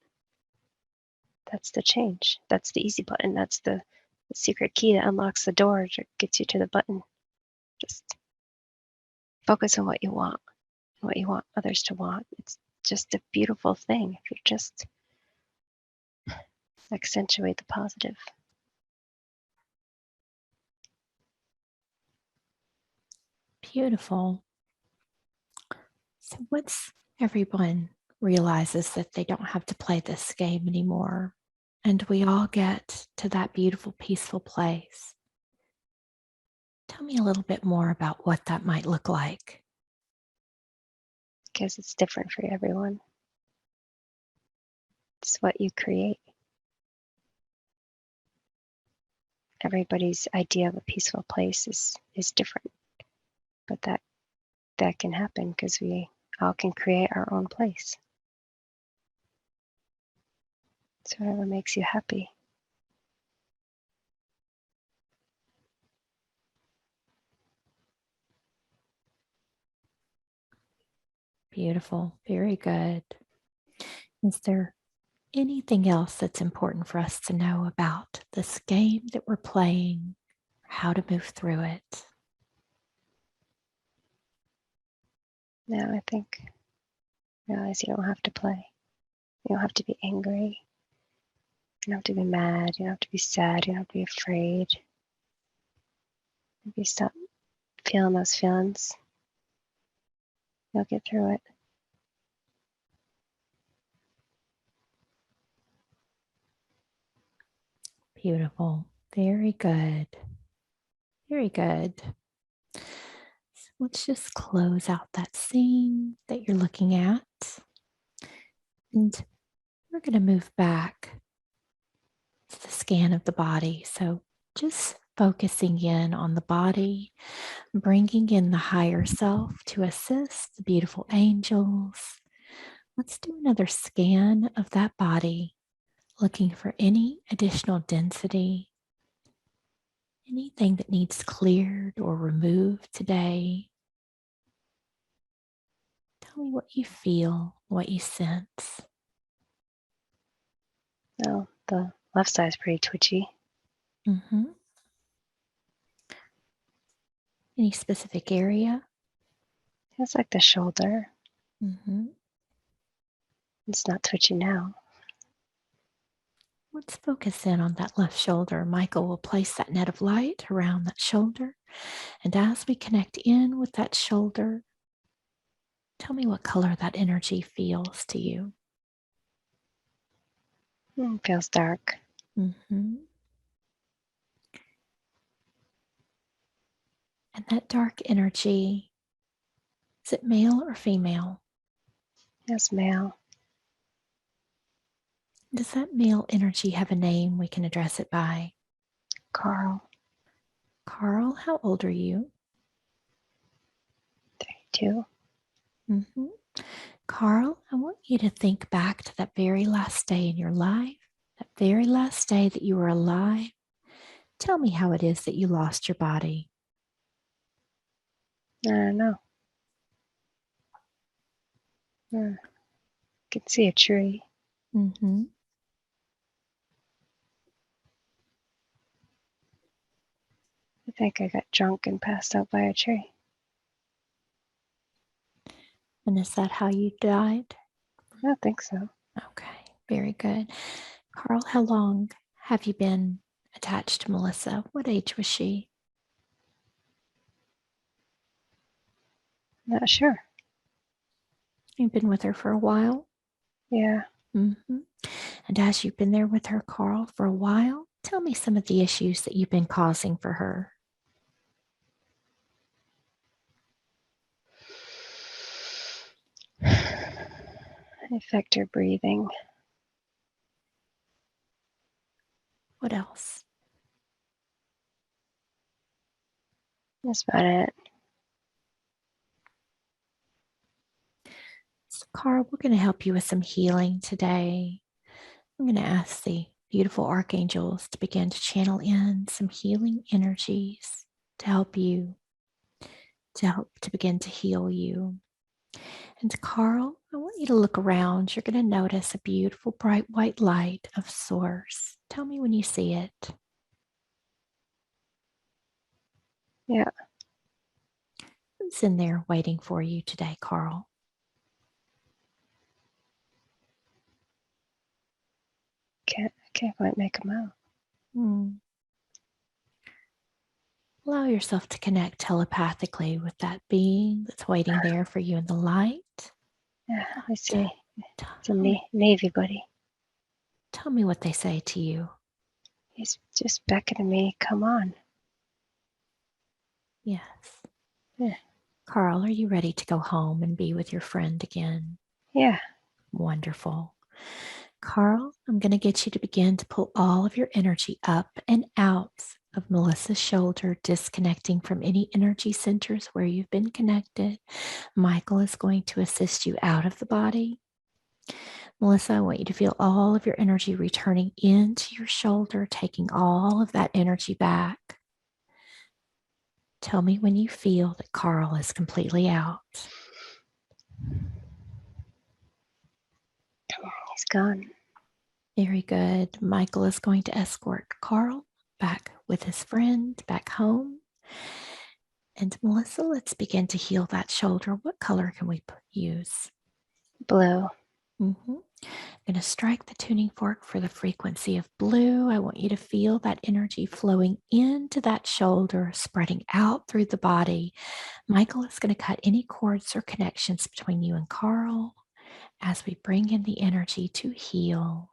that's the change. That's the easy button. That's the secret key that unlocks the door, that gets you to the button. Just focus on what you want and what you want others to want. It's just a beautiful thing if you just accentuate the positive. Beautiful. So once everyone realizes that they don't have to play this game anymore, and we all get to that beautiful, peaceful place, tell me a little bit more about what that might look like. Because it's different for everyone. It's what you create. Everybody's idea of a peaceful place is different. But that can happen because we all can create our own place. So whatever makes you happy. Beautiful. Very good. Is there anything else that's important for us to know about this game that we're playing, how to move through it? Now I think realize you don't have to play. You don't have to be angry. You don't have to be mad. You don't have to be sad. You don't have to be afraid. If you stop feeling those feelings, you'll get through it. Beautiful. Very good. Very good. So let's just close out that scene that you're looking at. And we're going to move back to the scan of the body. So just focusing in on the body, bringing in the higher self to assist the beautiful angels. Let's do another scan of that body, looking for any additional density, anything that needs cleared or removed today. Tell me what you feel, what you sense. Oh, the left side's pretty twitchy. Mm-hmm. Any specific area? It's like the shoulder. Mm-hmm. It's not twitchy now. Let's focus in on that left shoulder. Michael will place that net of light around that shoulder. And as we connect in with that shoulder, tell me what color that energy feels to you. Feels dark. Mm-hmm. And that dark energy, is it male or female? It's male. Does that male energy have a name we can address it by? Carl. Carl, how old are you? 32. Mm-hmm. Carl, I want you to think back to that very last day in your life, that very last day that you were alive. Tell me how it is that you lost your body. I don't know. I can see a tree. Mm-hmm. I think I got drunk and passed out by a tree. And is that how you died? I don't think so. Okay, very good. Carl, how long have you been attached to Melissa? What age was she? Not sure. You've been with her for a while? Yeah. Mm-hmm. And as you've been there with her, Carl, for a while, tell me some of the issues that you've been causing for her. Affect her breathing. What else? That's about it. So, Carl, we're going to help you with some healing today. I'm going to ask the beautiful archangels to begin to channel in some healing energies to help you, to help to begin to heal you. And Carl, I want you to look around. You're going to notice a beautiful bright white light of source. Tell me when you see it. Yeah. Who's in there waiting for you today, Carl? I can't quite make them out. Allow yourself to connect telepathically with that being that's waiting there for you in the light. Yeah, I see. It's a Tell me, Navy buddy. tell me what they say to you. He's just beckoning me. Come on. Yes. Yeah. Carl, are you ready to go home and be with your friend again? Yeah. Wonderful. Carl, I'm going to get you to begin to pull all of your energy up and out of Melissa's shoulder, disconnecting from any energy centers where you've been connected. Michael is going to assist you out of the body. Melissa, I want you to feel all of your energy returning into your shoulder, taking all of that energy back. Tell me when you feel that Carl is completely out. He's gone. Very good. Michael is going to escort Carl back with his friend back home. And Melissa, let's begin to heal that shoulder. What color can we use? Blue. Mm-hmm. I'm going to strike the tuning fork for the frequency of blue. I want you to feel that energy flowing into that shoulder, spreading out through the body. Michael is going to cut any cords or connections between you and Carl as we bring in the energy to heal.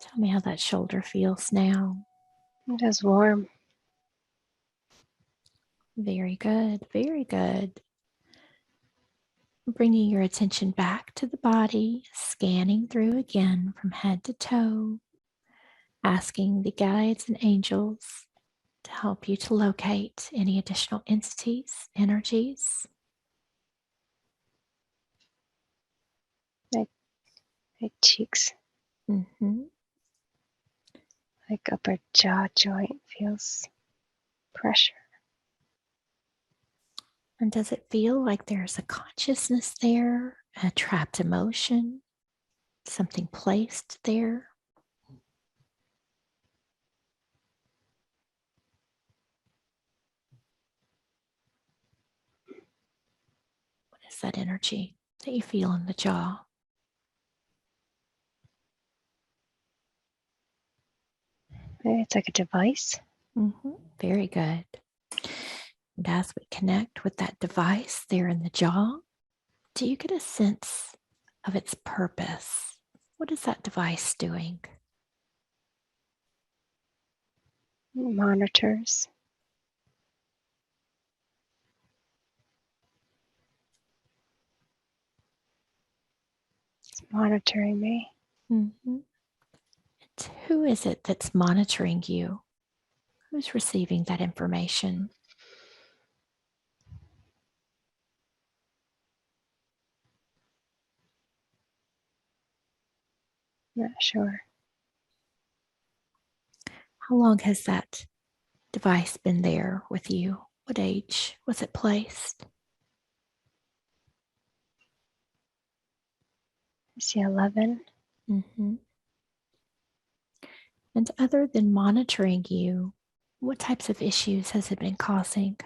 Tell me how that shoulder feels now. It is warm. Very good, very good. Bringing your attention back to the body, scanning through again from head to toe, asking the guides and angels to help you to locate any additional entities, energies. My cheeks, Mm-hmm. like upper jaw joint, feels pressure. And does it feel like there's a consciousness there, a trapped emotion, something placed there? What is that energy that you feel in the jaw? Maybe it's like a device. Mm-hmm. Very good. And as we connect with that device there in the jaw, do you get a sense of its purpose? What is that device doing? Monitors. It's monitoring me. Mm-hmm. Who is it that's monitoring you? Who's receiving that information? Not sure. How long has that device been there with you? What age was it placed? I see 11. Mm-hmm. And other than monitoring you, what types of issues has it been causing?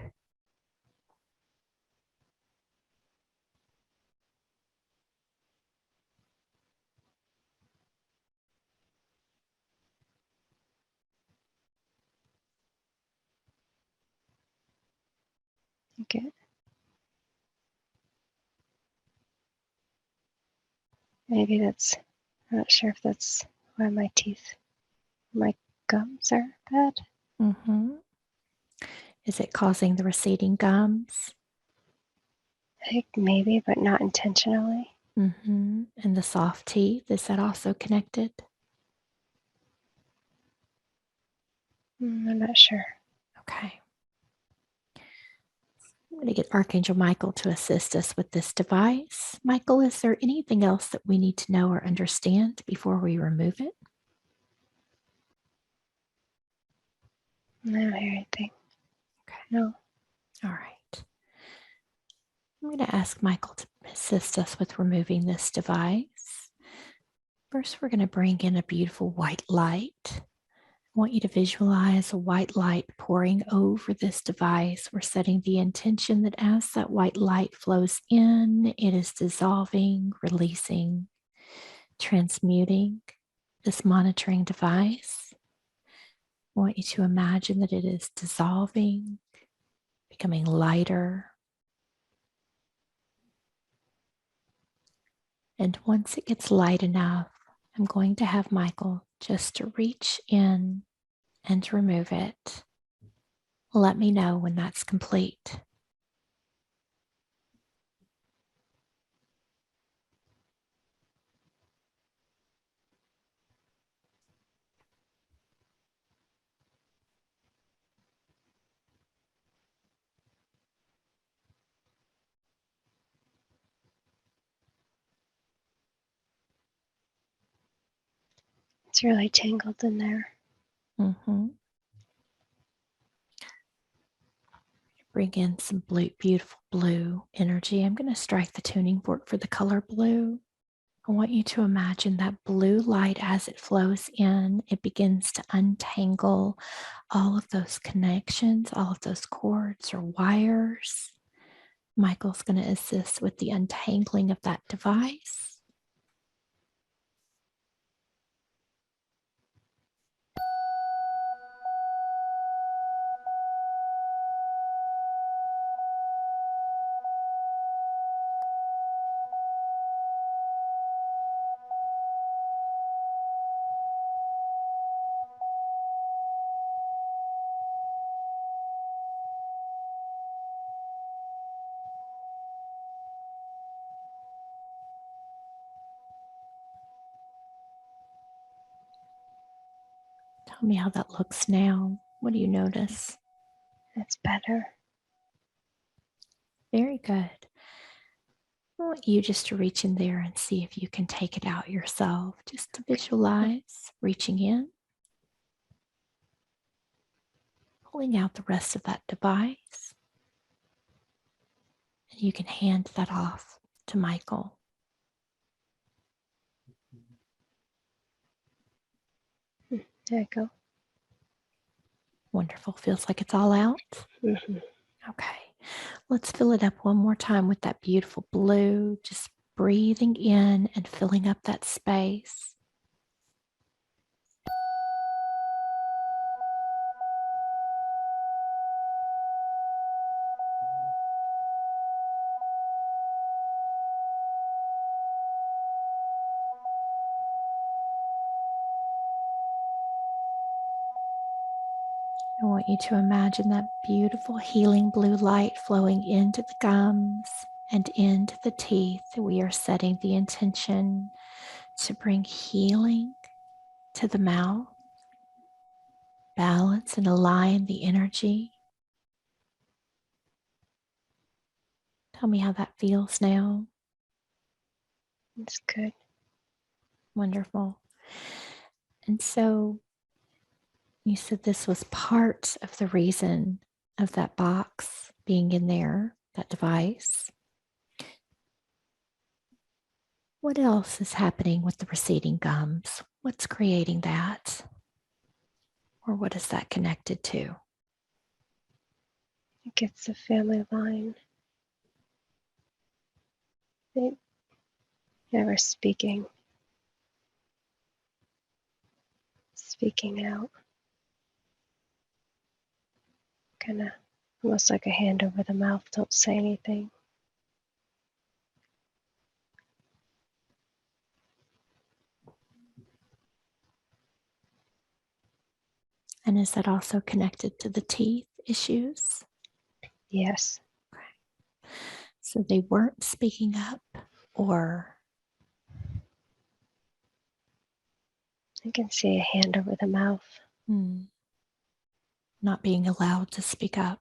Okay. Maybe that's, I'm not sure if that's why my gums are bad. Mm-hmm. Is it causing the receding gums? I think maybe, but not intentionally. Mm-hmm. And the soft teeth, is that also connected? I'm not sure. Okay. I'm going to get Archangel Michael to assist us with this device. Michael, is there anything else that we need to know or understand before we remove it? I don't hear anything. Okay. No. All right. I'm going to ask Michael to assist us with removing this device. First, we're going to bring in a beautiful white light. I want you to visualize a white light pouring over this device. We're setting the intention that as that white light flows in, it is dissolving, releasing, transmuting this monitoring device. I want you to imagine that it is dissolving, becoming lighter. And once it gets light enough, I'm going to have Michael just to reach in and to remove it. Let me know when that's complete. It's really tangled in there. Mm-hmm. Bring in some blue, beautiful blue energy. I'm going to strike the tuning fork for the color blue. I want you to imagine that blue light as it flows in, it begins to untangle all of those connections, all of those cords or wires. Michael's going to assist with the untangling of that device. Tell me how that looks now. What do you notice? It's better. Very good. I want you just to reach in there and see if you can take it out yourself. Just to visualize reaching in, pulling out the rest of that device. And you can hand that off to Michael. There you go. Wonderful. Feels like it's all out. Mm-hmm. Okay. Let's fill it up one more time with that beautiful blue. Just breathing in and filling up that space. I want you to imagine that beautiful healing blue light flowing into the gums and into the teeth. We are setting the intention to bring healing to the mouth, balance and align the energy. Tell me how that feels now. It's good. Wonderful. And so you said this was part of the reason of that box being in there, that device. What else is happening with the receding gums? What's creating that? Or what is that connected to? It gets the family line. They never speaking out. Kind of almost like a hand over the mouth. Don't say anything. And is that also connected to the teeth issues? Yes. So they weren't speaking up, or I can see a hand over the mouth. not being allowed to speak up.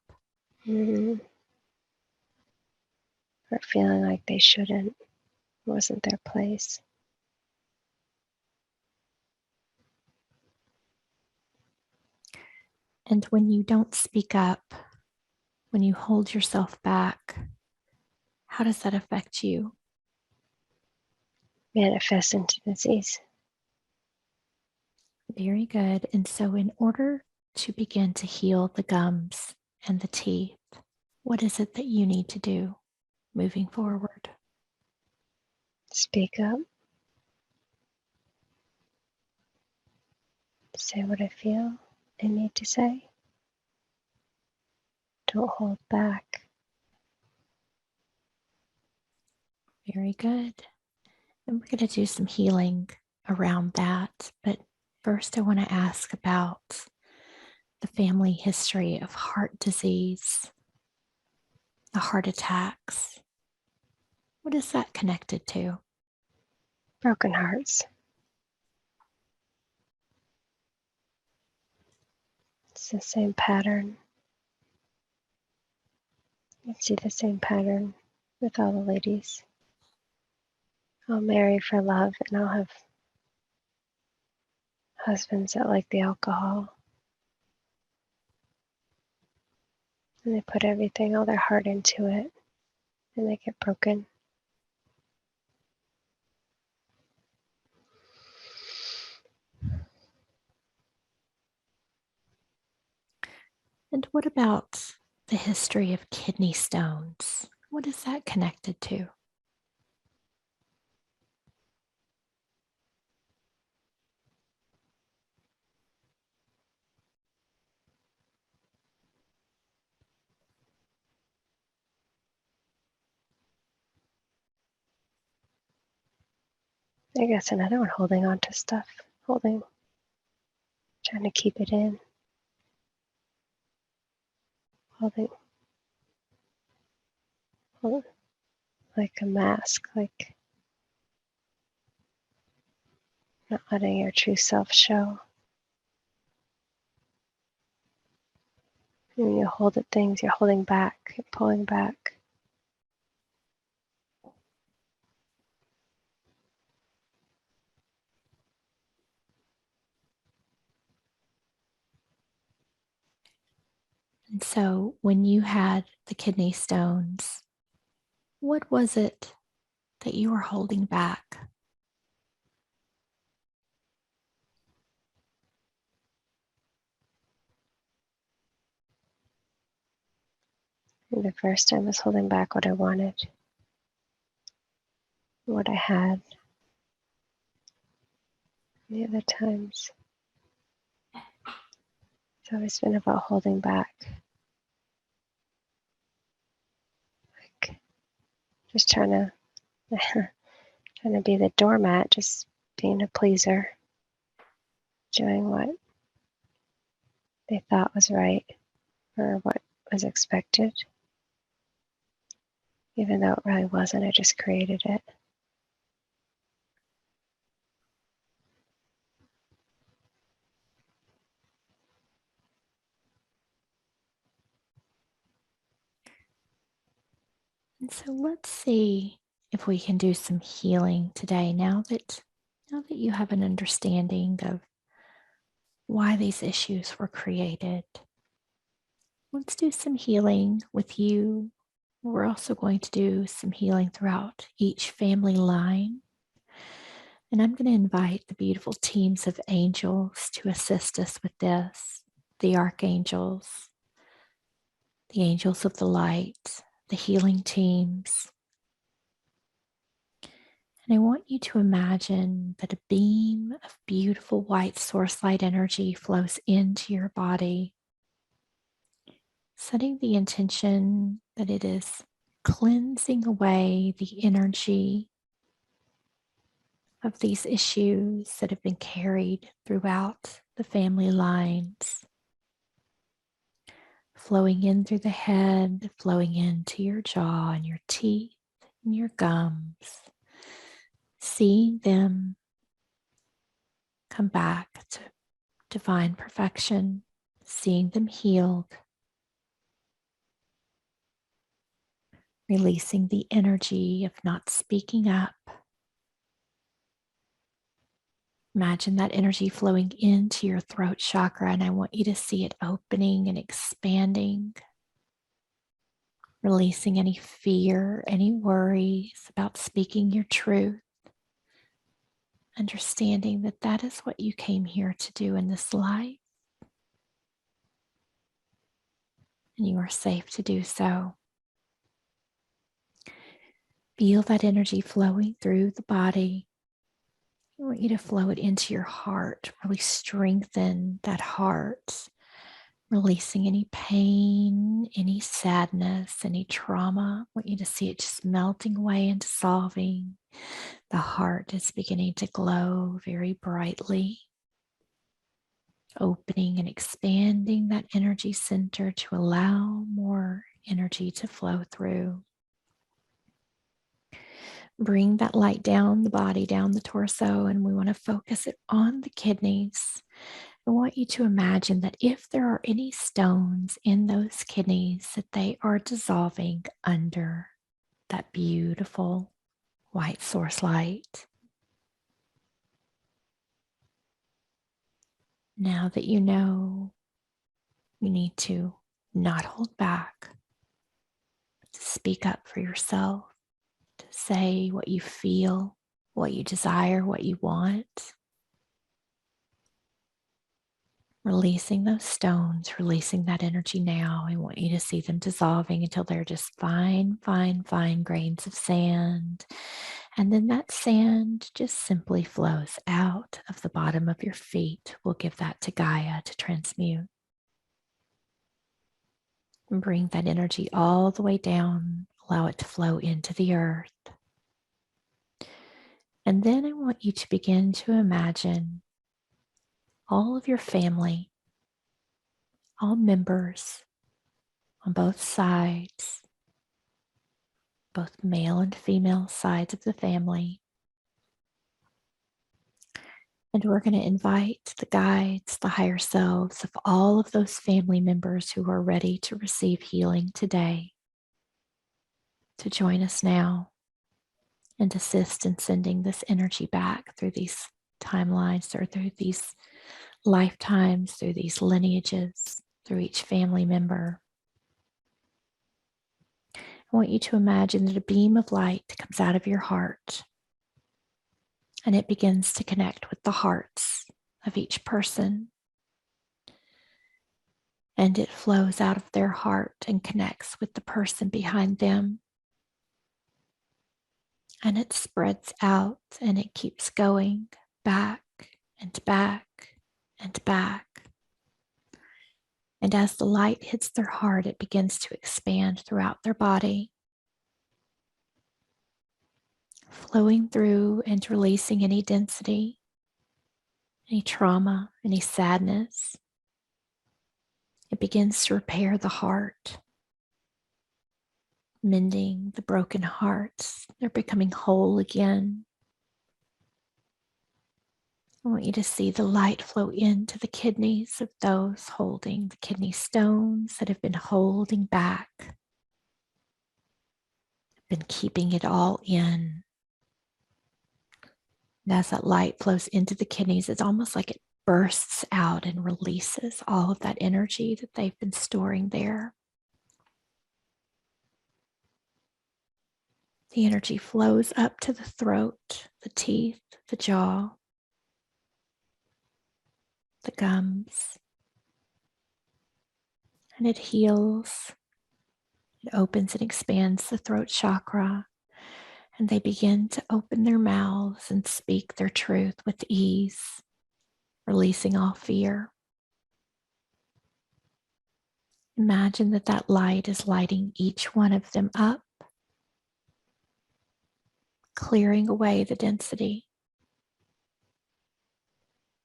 Mm-hmm. Or feeling like they shouldn't. It wasn't their place. And when you don't speak up, when you hold yourself back, how does that affect you? Manifest into disease. Very good. And so, in order to begin to heal the gums and the teeth, what is it that you need to do moving forward? Speak up. Say what I feel I need to say. Don't hold back. Very good. And we're going to do some healing around that. But first, I want to ask about the family history of heart disease, the heart attacks. What is that connected to? Broken hearts. It's the same pattern. You see the same pattern with all the ladies. I'll marry for love and I'll have husbands that like the alcohol. And they put everything, all their heart into it, and they get broken. And what about the history of kidney stones? What is that connected to? I guess another one holding on to stuff, trying to keep it in, holding like a mask, like not letting your true self show. When you hold at things, you're holding back, you're pulling back. And so when you had the kidney stones, what was it that you were holding back? And the first time I was holding back what I wanted, what I had. The other times, it's always been about holding back. Like just trying to trying to be the doormat, just being a pleaser, doing what they thought was right or what was expected, even though it really wasn't. I just created it. And so let's see if we can do some healing today now that you have an understanding of why these issues were created. Let's do some healing with you. We're also going to do some healing throughout each family line. And I'm going to invite the beautiful teams of angels to assist us with this, the archangels, the angels of the light, the healing teams. And I want you to imagine that a beam of beautiful white source light energy flows into your body, setting the intention that it is cleansing away the energy of these issues that have been carried throughout the family lines, flowing in through the head, flowing into your jaw and your teeth and your gums, seeing them come back to divine perfection, seeing them healed, releasing the energy of not speaking up. Imagine that energy flowing into your throat chakra, and I want you to see it opening and expanding, releasing any fear, any worries about speaking your truth, understanding that that is what you came here to do in this life, and you are safe to do so. Feel that energy flowing through the body. I want you to flow it into your heart, really strengthen that heart, releasing any pain, any sadness, any trauma. I want you to see it just melting away and dissolving. The heart is beginning to glow very brightly, opening and expanding that energy center to allow more energy to flow through. Bring that light down the body, down the torso, and we want to focus it on the kidneys. I want you to imagine that if there are any stones in those kidneys, that they are dissolving under that beautiful white source light. Now that you know, you need to not hold back, to speak up for yourself, to say what you feel, what you desire, what you want. Releasing those stones, releasing that energy now. I want you to see them dissolving until they're just fine, fine, fine grains of sand. And then that sand just simply flows out of the bottom of your feet. We'll give that to Gaia to transmute. And bring that energy all the way down. Allow it to flow into the earth. And then I want you to begin to imagine all of your family, all members on both sides, both male and female sides of the family, And we're going to invite the guides, the higher selves of all of those family members who are ready to receive healing today to join us now and assist in sending this energy back through these timelines or through these lifetimes, through these lineages, through each family member. I want you to imagine that a beam of light comes out of your heart and it begins to connect with the hearts of each person. And it flows out of their heart and connects with the person behind them. And it spreads out and it keeps going back and back and back. And as the light hits their heart, it begins to expand throughout their body, flowing through and releasing any density, any trauma, any sadness. It begins to repair the heart, mending the broken hearts. They're becoming whole again. I want you to see the light flow into the kidneys of those holding the kidney stones that have been holding back, been keeping it all in. And as that light flows into the kidneys, it's almost like it bursts out and releases all of that energy that they've been storing there. The energy flows up to the throat, the teeth, the jaw, the gums, and it heals. It opens and expands the throat chakra, and they begin to open their mouths and speak their truth with ease, releasing all fear. Imagine that that light is lighting each one of them up, clearing away the density.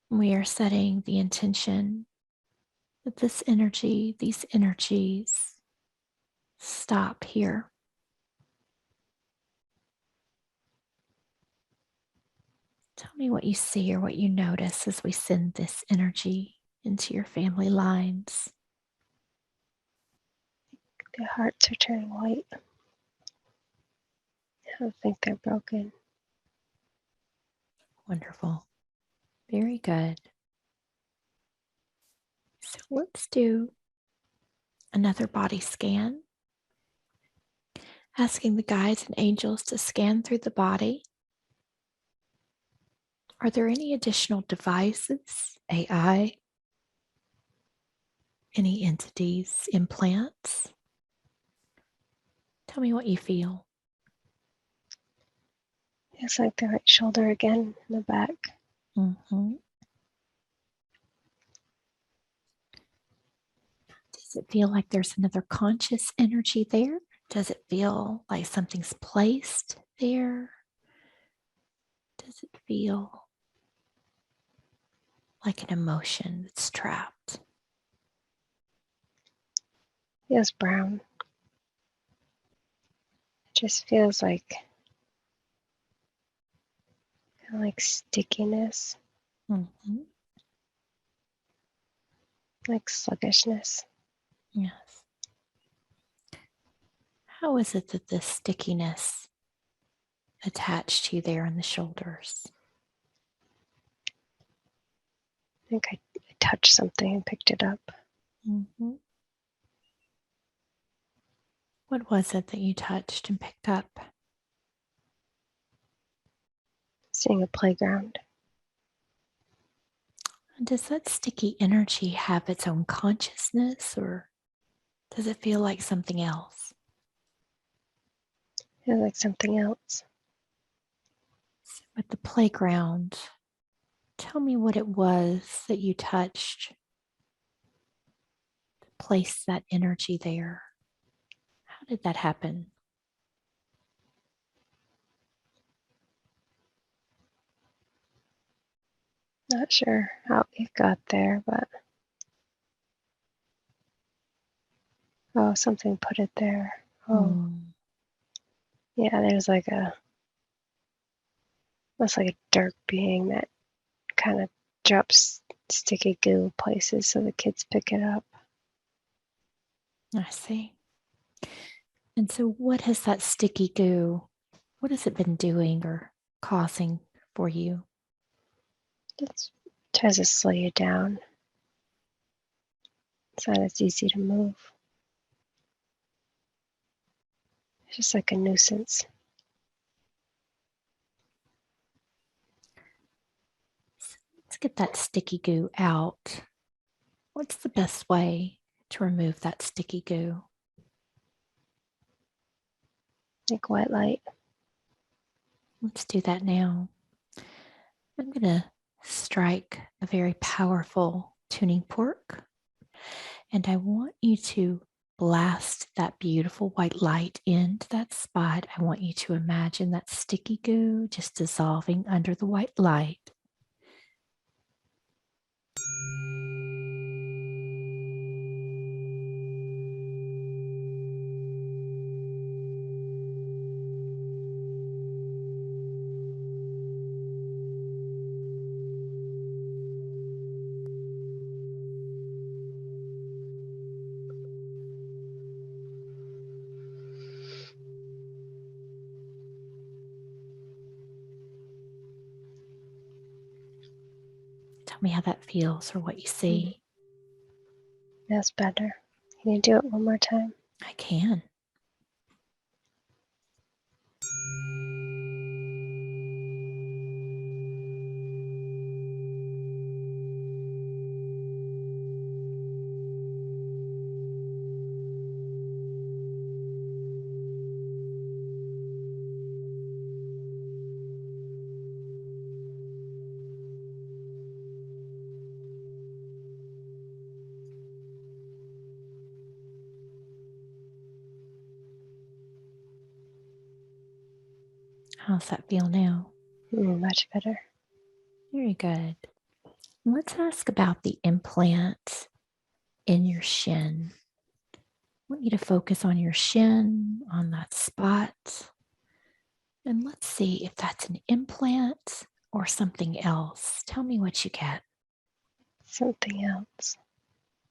We are setting the intention that this energy, these energies, stop here. Tell me what you see or what you notice as we send this energy into your family lines. Their hearts are turning white. I don't think they're broken. Wonderful. Very good. So let's do another body scan, asking the guides and angels to scan through the body. Are there any additional devices, AI, any entities, implants? Tell me what you feel. It's like the right shoulder again in the back. Mm-hmm. Does it feel like there's another conscious energy there? Does it feel like something's placed there? Does it feel like an emotion that's trapped? Feels brown. It just feels like kind of like stickiness, Mm-hmm. like sluggishness. Yes. How is it that this stickiness attached to you there in the shoulders? I think I touched something and picked it up. Mm-hmm. What was it that you touched and picked up? Seeing a playground. And does that sticky energy have its own consciousness, or does it feel like something else? Feels like something else. So with the playground, tell me what it was that you touched to place that energy there. How did that happen? Not sure how it got there, but oh, something put it there. Oh, yeah, there's like almost like a dark being that kind of drops sticky goo places so the kids pick it up. I see. And so, what has that sticky goo, what has it been doing or causing for you? It tries to slow you down. It's not as easy to move. It's just like a nuisance. Let's get that sticky goo out. What's the best way to remove that sticky goo? Like white light. Let's do that now. I'm going to strike a very powerful tuning fork, and I want you to blast that beautiful white light into that spot. I want you to imagine that sticky goo just dissolving under the white light. Tell me how that feels or what you see. That's better. Can you do it one more time? I can. How's that feel now? Much better. Very good. Let's ask about the implant in your shin. I want you to focus on your shin, on that spot. And let's see if that's an implant or something else. Tell me what you get. Something else.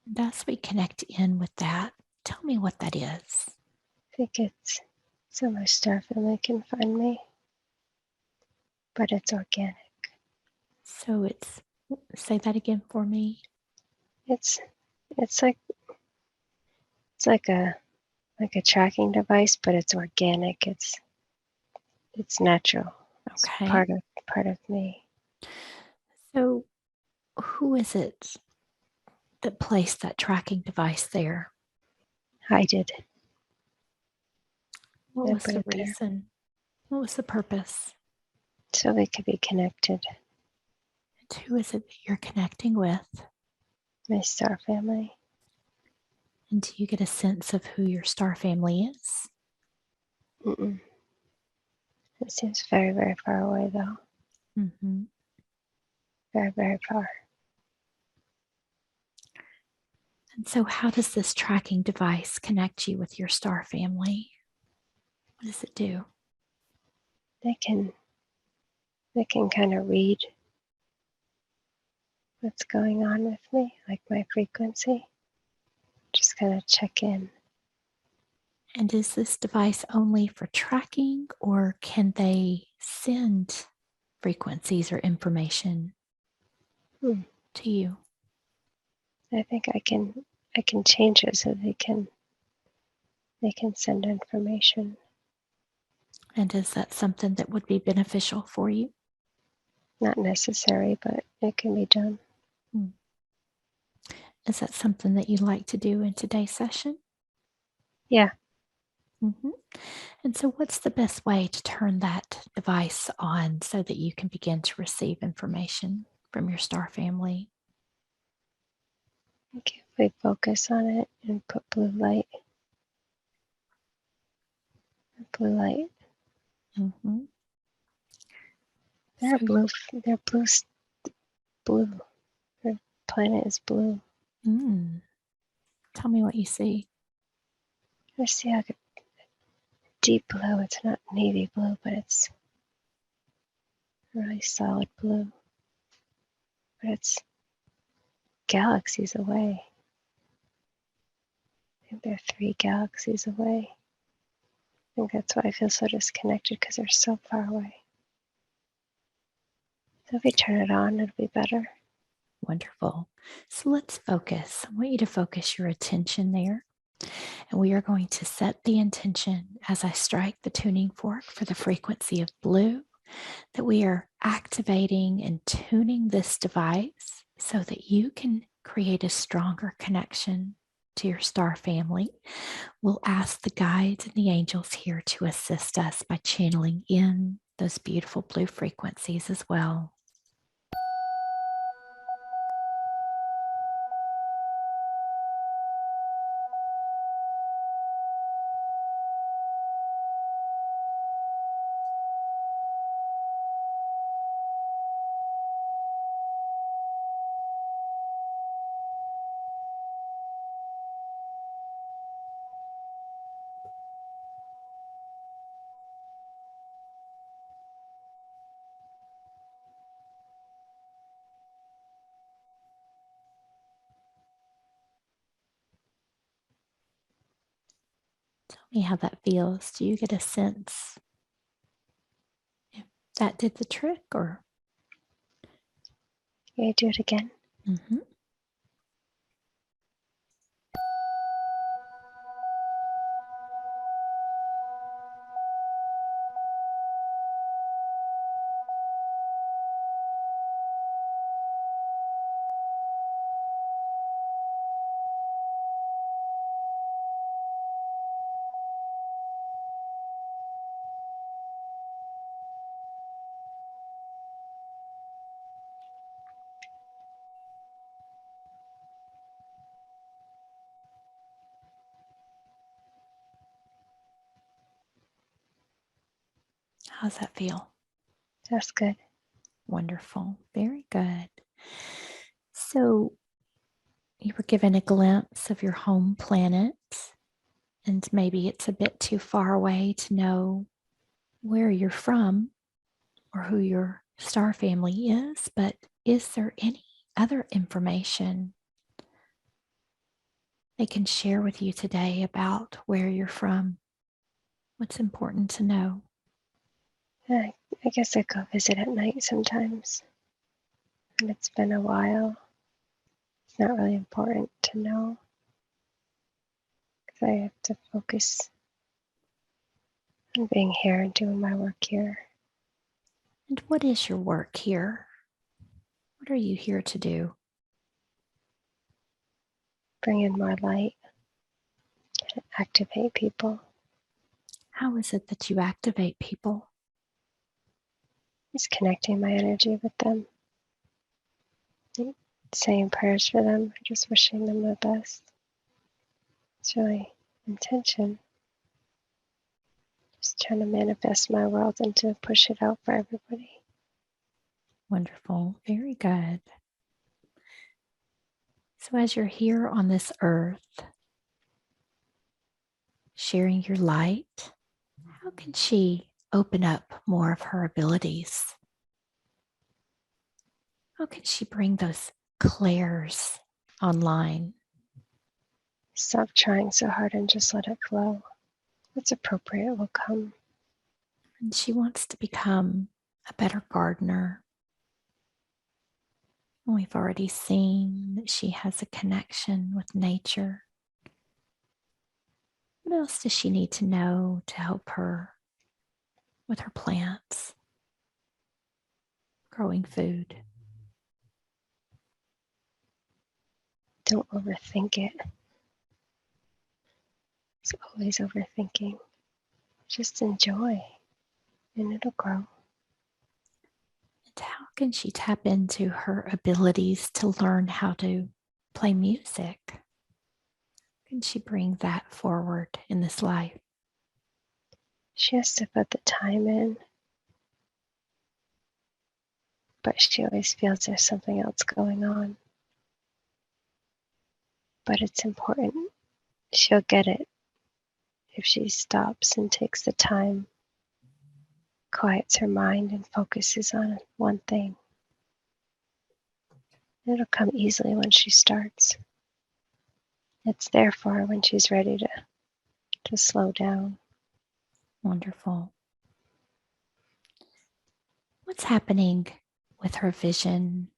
And as we connect in with that, tell me what that is. I think it's so my star family can find me. But it's organic. So say that again for me. It's like a tracking device, but it's organic. It's natural. It's Okay. part of me. So who is it that placed that tracking device there? I did. What I was put the it there reason? What was the purpose? so we could be connected. And who is it that you're connecting with? My star family. And do you get a sense of who your star family is? Mm-mm. It seems very, very far away, though. Mm-hmm. Very, very far. And so, how does this tracking device connect you with your star family? What does it do? They can kind of read what's going on with me, like my frequency. Just kind of check in. And is this device only for tracking, or can they send frequencies or information to you? I think I can change it so they can send information. And is that something that would be beneficial for you? Not necessary, but it can be done. Is that something that you'd like to do in today's session? Yeah. Mm-hmm. And so, what's the best way to turn that device on so that you can begin to receive information from your star family? Okay, if we focus on it and put blue light. Blue light. Mm-hmm. They're So, blue. They're blue. Blue. Their planet is blue. tell me what you see. I see like a deep blue. It's not navy blue, but it's really solid blue. but it's galaxies away. I think they're 3 galaxies away. I think that's why I feel so disconnected, because they're so far away. So if we turn it on, it'll be better. Wonderful. So let's focus. I want you to focus your attention there. And we are going to set the intention as I strike the tuning fork for the frequency of blue, that we are activating and tuning this device so that you can create a stronger connection to your star family. We'll ask the guides and the angels here to assist us by channeling in those beautiful blue frequencies as well. Tell me how that feels. Do you get a sense if that did the trick or? Okay, do it again. Mm-hmm. How's that feel? That's good. Wonderful. Very good. So you were given a glimpse of your home planet, and maybe it's a bit too far away to know where you're from or who your star family is, but is there any other information they can share with you today about where you're from? What's important to know? I guess I go visit at night sometimes, and it's been a while. It's not really important to know, because I have to focus on being here and doing my work here. And what is your work here? What are you here to do? Bring in more light, activate people. How is it that you activate people? Just connecting my energy with them, saying prayers for them, just wishing them the best. It's really intention. Just trying to manifest my world and to push it out for everybody. Wonderful. Very good. So, as you're here on this earth, sharing your light, how can she open up more of her abilities? How can she bring those clairs online? Stop trying so hard and just let it flow. What's appropriate will come. And she wants to become a better gardener. We've already seen that she has a connection with nature. What else does she need to know to help her with her plants, growing food? Don't overthink it. It's always overthinking. Just enjoy, and it'll grow. And how can she tap into her abilities to learn how to play music? How can she bring that forward in this life? She has to put the time in, but she always feels there's something else going on. But it's important. She'll get it if she stops and takes the time, quiets her mind, and focuses on one thing. It'll come easily when she starts. It's there for her when she's ready to slow down. Wonderful. What's happening with her vision?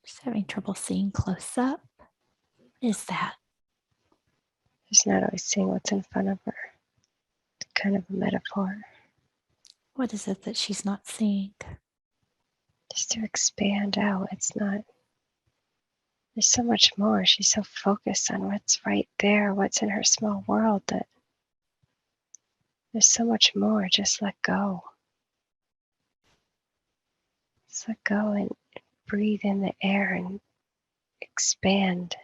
She's having trouble seeing close up. What is that? She's not always seeing what's in front of her. It's kind of a metaphor. What is it that she's not seeing? Just to expand out. It's not, there's so much more. She's so focused on what's right there, what's in her small world, that there's so much more. Just let go. Just let go and breathe in the air and expand.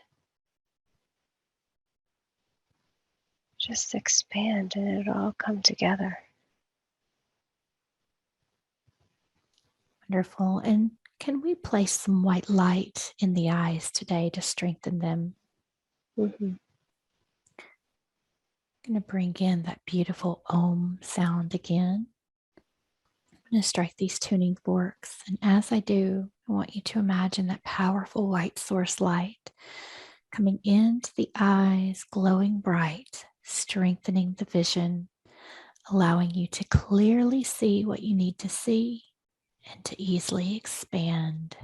Just expand and it'll all come together. Wonderful. And can we place some white light in the eyes today to strengthen them? Mm-hmm. I'm going to bring in that beautiful Om sound again. I'm going to strike these tuning forks. And as I do, I want you to imagine that powerful white source light coming into the eyes, glowing bright, strengthening the vision, allowing you to clearly see what you need to see and to easily expand.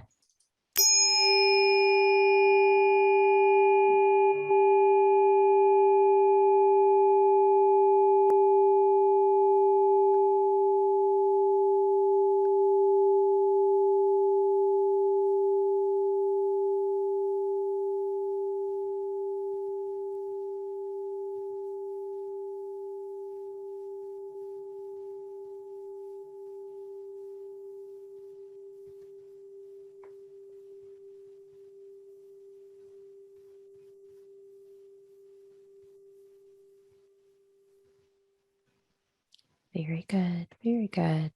Very good, very good.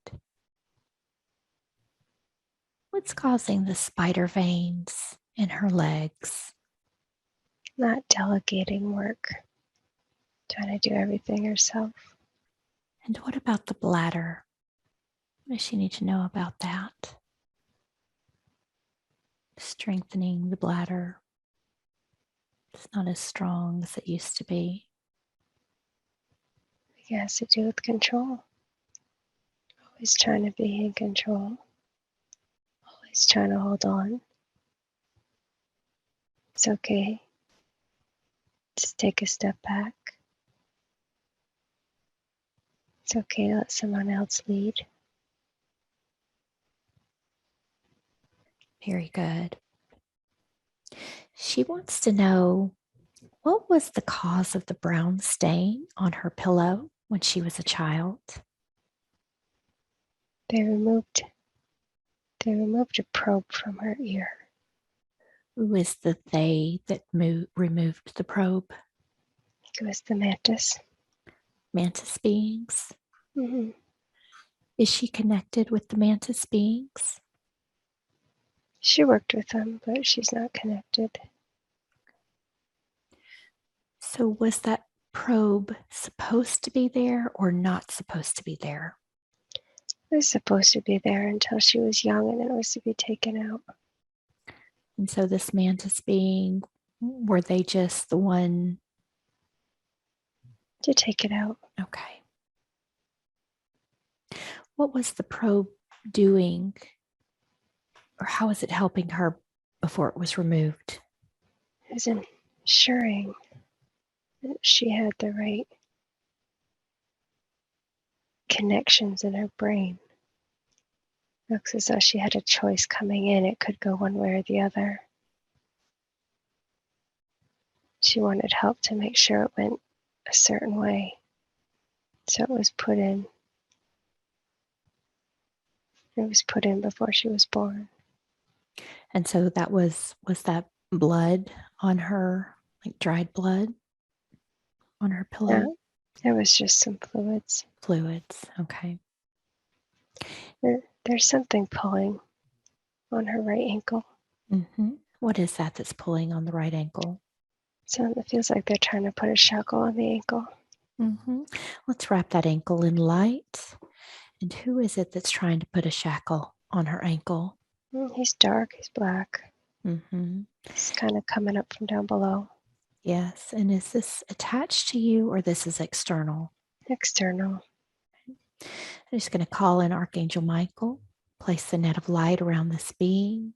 What's causing the spider veins in her legs? Not delegating work, trying to do everything herself. And what about the bladder? What does she need to know about that? Strengthening the bladder. It's not as strong as it used to be. It has to do with control. Always trying to be in control. Always trying to hold on. It's okay. Just take a step back. It's okay to let someone else lead. Very good. She wants to know, what was the cause of the brown stain on her pillow when she was a child? They removed a probe from her ear. Who is the they that removed the probe? It was the mantis. Mantis beings? Mm-hmm. Is she connected with the mantis beings? She worked with them, but she's not connected. So was that probe supposed to be there or not supposed to be there? It was supposed to be there until she was young, and then it was to be taken out. And so this mantis being, were they just the one? To take it out. Okay. What was the probe doing, or how was it helping her before it was removed? It was ensuring that she had the right connections in her brain. It looks as though she had a choice coming in. It could go one way or the other. She wanted help to make sure it went a certain way. So it was put in. It was put in before she was born. And so that was that blood on her, like dried blood on her pillow? Yeah, there was just some fluids. Fluids. Okay. There's something pulling on her right ankle. Mm-hmm. What is that that's pulling on the right ankle? So it feels like they're trying to put a shackle on the ankle. Mm-hmm. Let's wrap that ankle in light. And who is it that's trying to put a shackle on her ankle? He's dark, he's black. Mm-hmm. It's kind of coming up from down below. Yes. And is this attached to you or this is external? External. I'm just going to call in Archangel Michael, place the net of light around this being.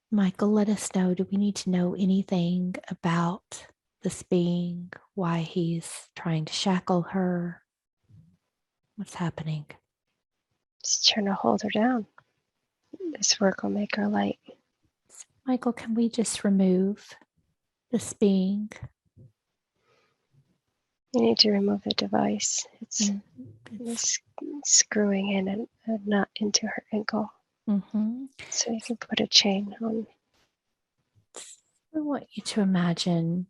Michael, let us know, do we need to know anything about this being, why he's trying to shackle her? What's happening? Just trying to hold her down. This work will make her light. Michael, can we just remove this being? You need to remove the device. It's It's, screwing in a nut into her ankle. So you can put a chain on. I want you to imagine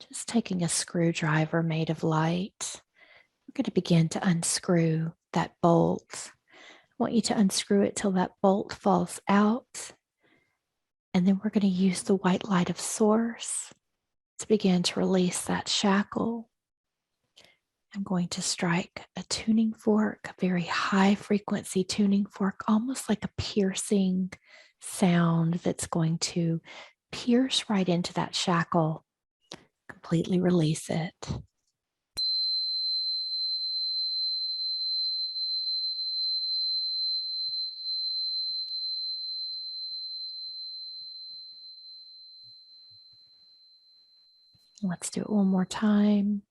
just taking a screwdriver made of light. We're going to begin to unscrew that bolt. I want you to unscrew it till that bolt falls out. And then we're going to use the white light of Source to begin to release that shackle. I'm going to strike a tuning fork, a very high frequency tuning fork, almost like a piercing sound that's going to pierce right into that shackle, completely release it. Let's do it one more time.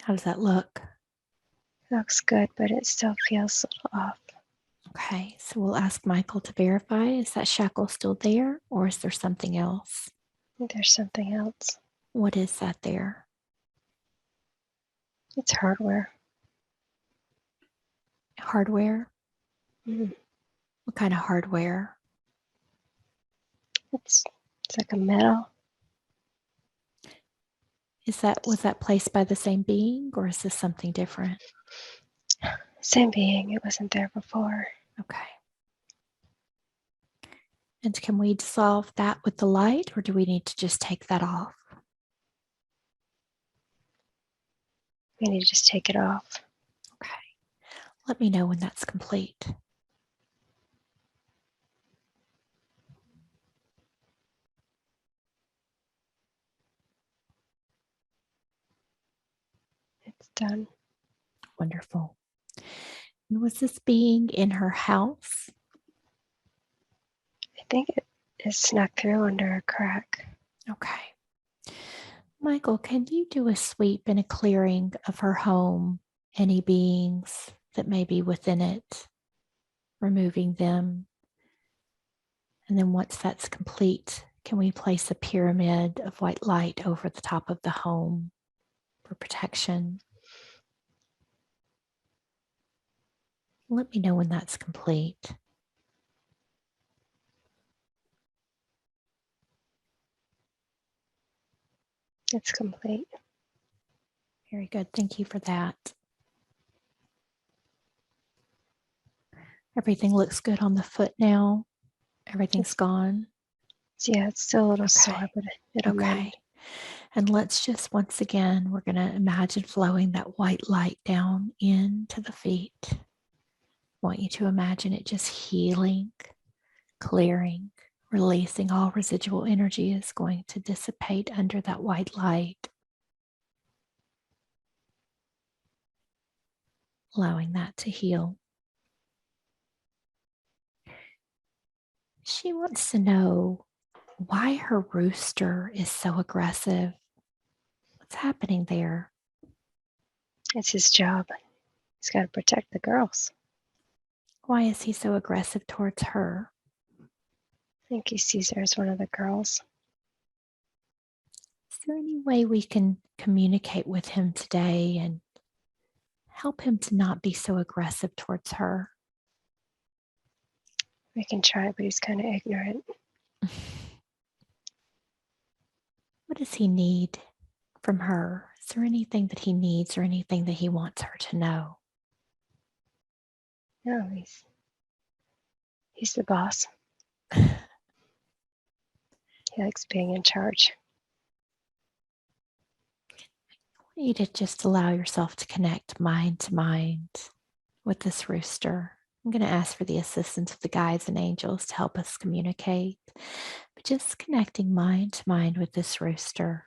How does that look? Looks good, but it still feels a little off. Okay, so we'll ask Michael to verify, is that shackle still there or is there something else? I think there's something else. What is that there? It's hardware. Hardware? Mm. What kind of hardware? It's like a metal. Was that placed by the same being or is this something different? Same being. It wasn't there before. Okay. And can we dissolve that with the light or do we need to just take that off? We need to just take it off. Okay. Let me know when that's complete. It's done. Wonderful. And was this being in her house? I think it snuck through under a crack. Okay. Michael, can you do a sweep and a clearing of her home, any beings that may be within it, removing them? And then once that's complete, can we place a pyramid of white light over the top of the home for protection? Let me know when that's complete. It's complete. Very good. Thank you for that. Everything looks good on the foot now. Everything's gone. Yeah, it's still a little Okay. sore, but it'll mend. And let's just, once again, we're going to imagine flowing that white light down into the feet. I want you to imagine it just healing, clearing, releasing all residual energy is going to dissipate under that white light. Allowing that to heal. She wants to know why her rooster is so aggressive. What's happening there? It's his job. He's got to protect the girls. Why is he so aggressive towards her? I think he sees her as one of the girls. Is there any way we can communicate with him today and help him to not be so aggressive towards her? We can try, but he's kind of ignorant. What does he need from her? Is there anything that he needs or anything that he wants her to know? No, he's the boss. He likes being in charge. I want you to just allow yourself to connect mind to mind with this rooster. I'm going to ask for the assistance of the guides and angels to help us communicate, but just connecting mind to mind with this rooster.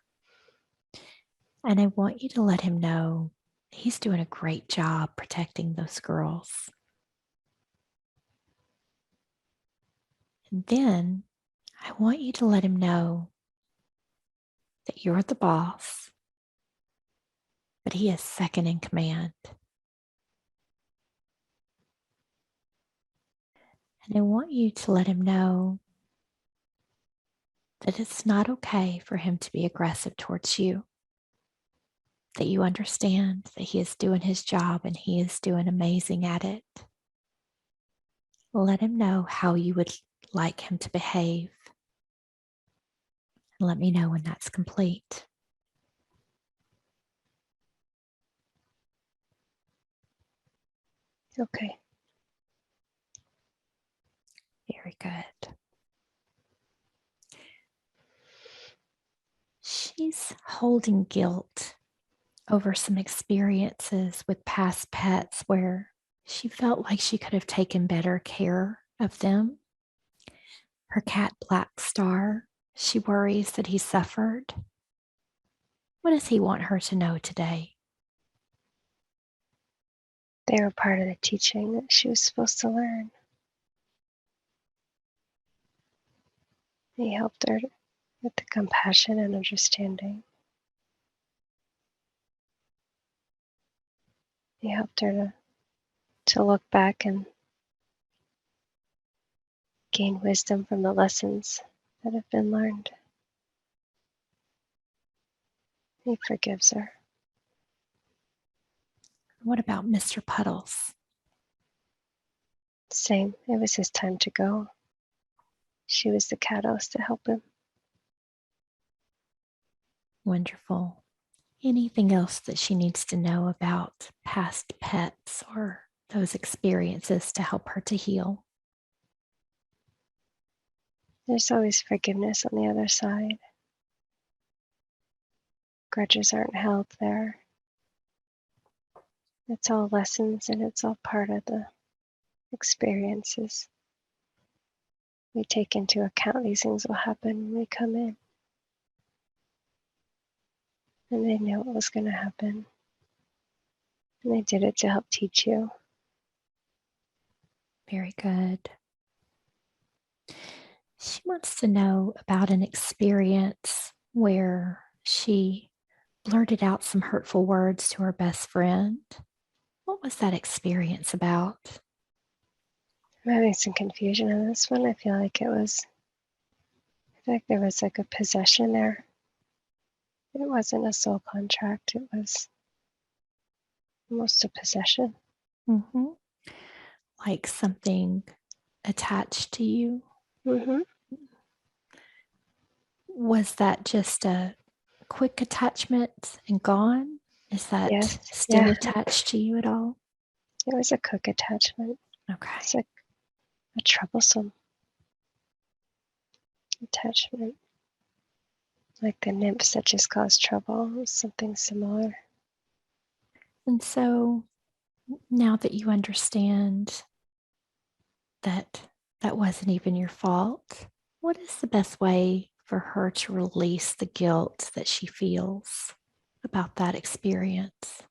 And I want you to let him know he's doing a great job protecting those girls. And then I want you to let him know that you're the boss, but he is second in command. And I want you to let him know that it's not okay for him to be aggressive towards you, that you understand that he is doing his job and he is doing amazing at it. Let him know how you would like him to behave. And let me know when that's complete. Okay. Very good. She's holding guilt over some experiences with past pets where she felt like she could have taken better care of them. Her cat, Black Star, she worries that he suffered. What does he want her to know today? They were part of the teaching that she was supposed to learn. He helped her with the compassion and understanding. He helped her to look back and gain wisdom from the lessons that have been learned. He forgives her. What about Mr. Puddles? Same, it was his time to go. She was the catalyst to help him. Wonderful. Anything else that she needs to know about past pets or those experiences to help her to heal? There's always forgiveness on the other side. Grudges aren't held there. It's all lessons and it's all part of the experiences. We take into account these things will happen when we come in. And they knew what was going to happen. And they did it to help teach you. Very good. She wants to know about an experience where she blurted out some hurtful words to her best friend. What was that experience about? I'm having some confusion on this one. I feel like there was like a possession there. It wasn't a soul contract. It was almost a possession. Mm-hmm. Like something attached to you? Mm-hmm. Was that just a quick attachment and gone? Is that Yes. still Yeah. attached to you at all? It was a quick attachment. Okay. It's like a troublesome attachment. Like the nymphs that just cause trouble. It was something similar. And so now that you understand that that wasn't even your fault, what is the best way for her to release the guilt that she feels about that experience?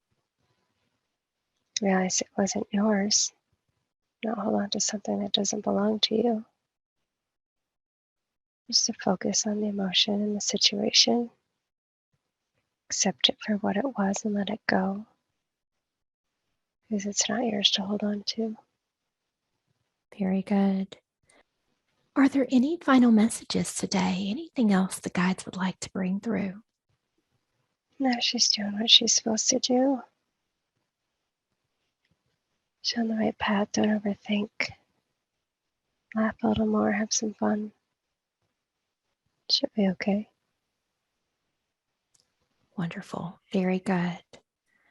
Realize it wasn't yours. Not hold on to something that doesn't belong to you. Just to focus on the emotion and the situation. Accept it for what it was and let it go. Because it's not yours to hold on to. Very good. Are there any final messages today? Anything else the guides would like to bring through? Now she's doing what she's supposed to do. She's on the right path. Don't overthink. Laugh a little more. Have some fun. She'll be okay. Wonderful. Very good.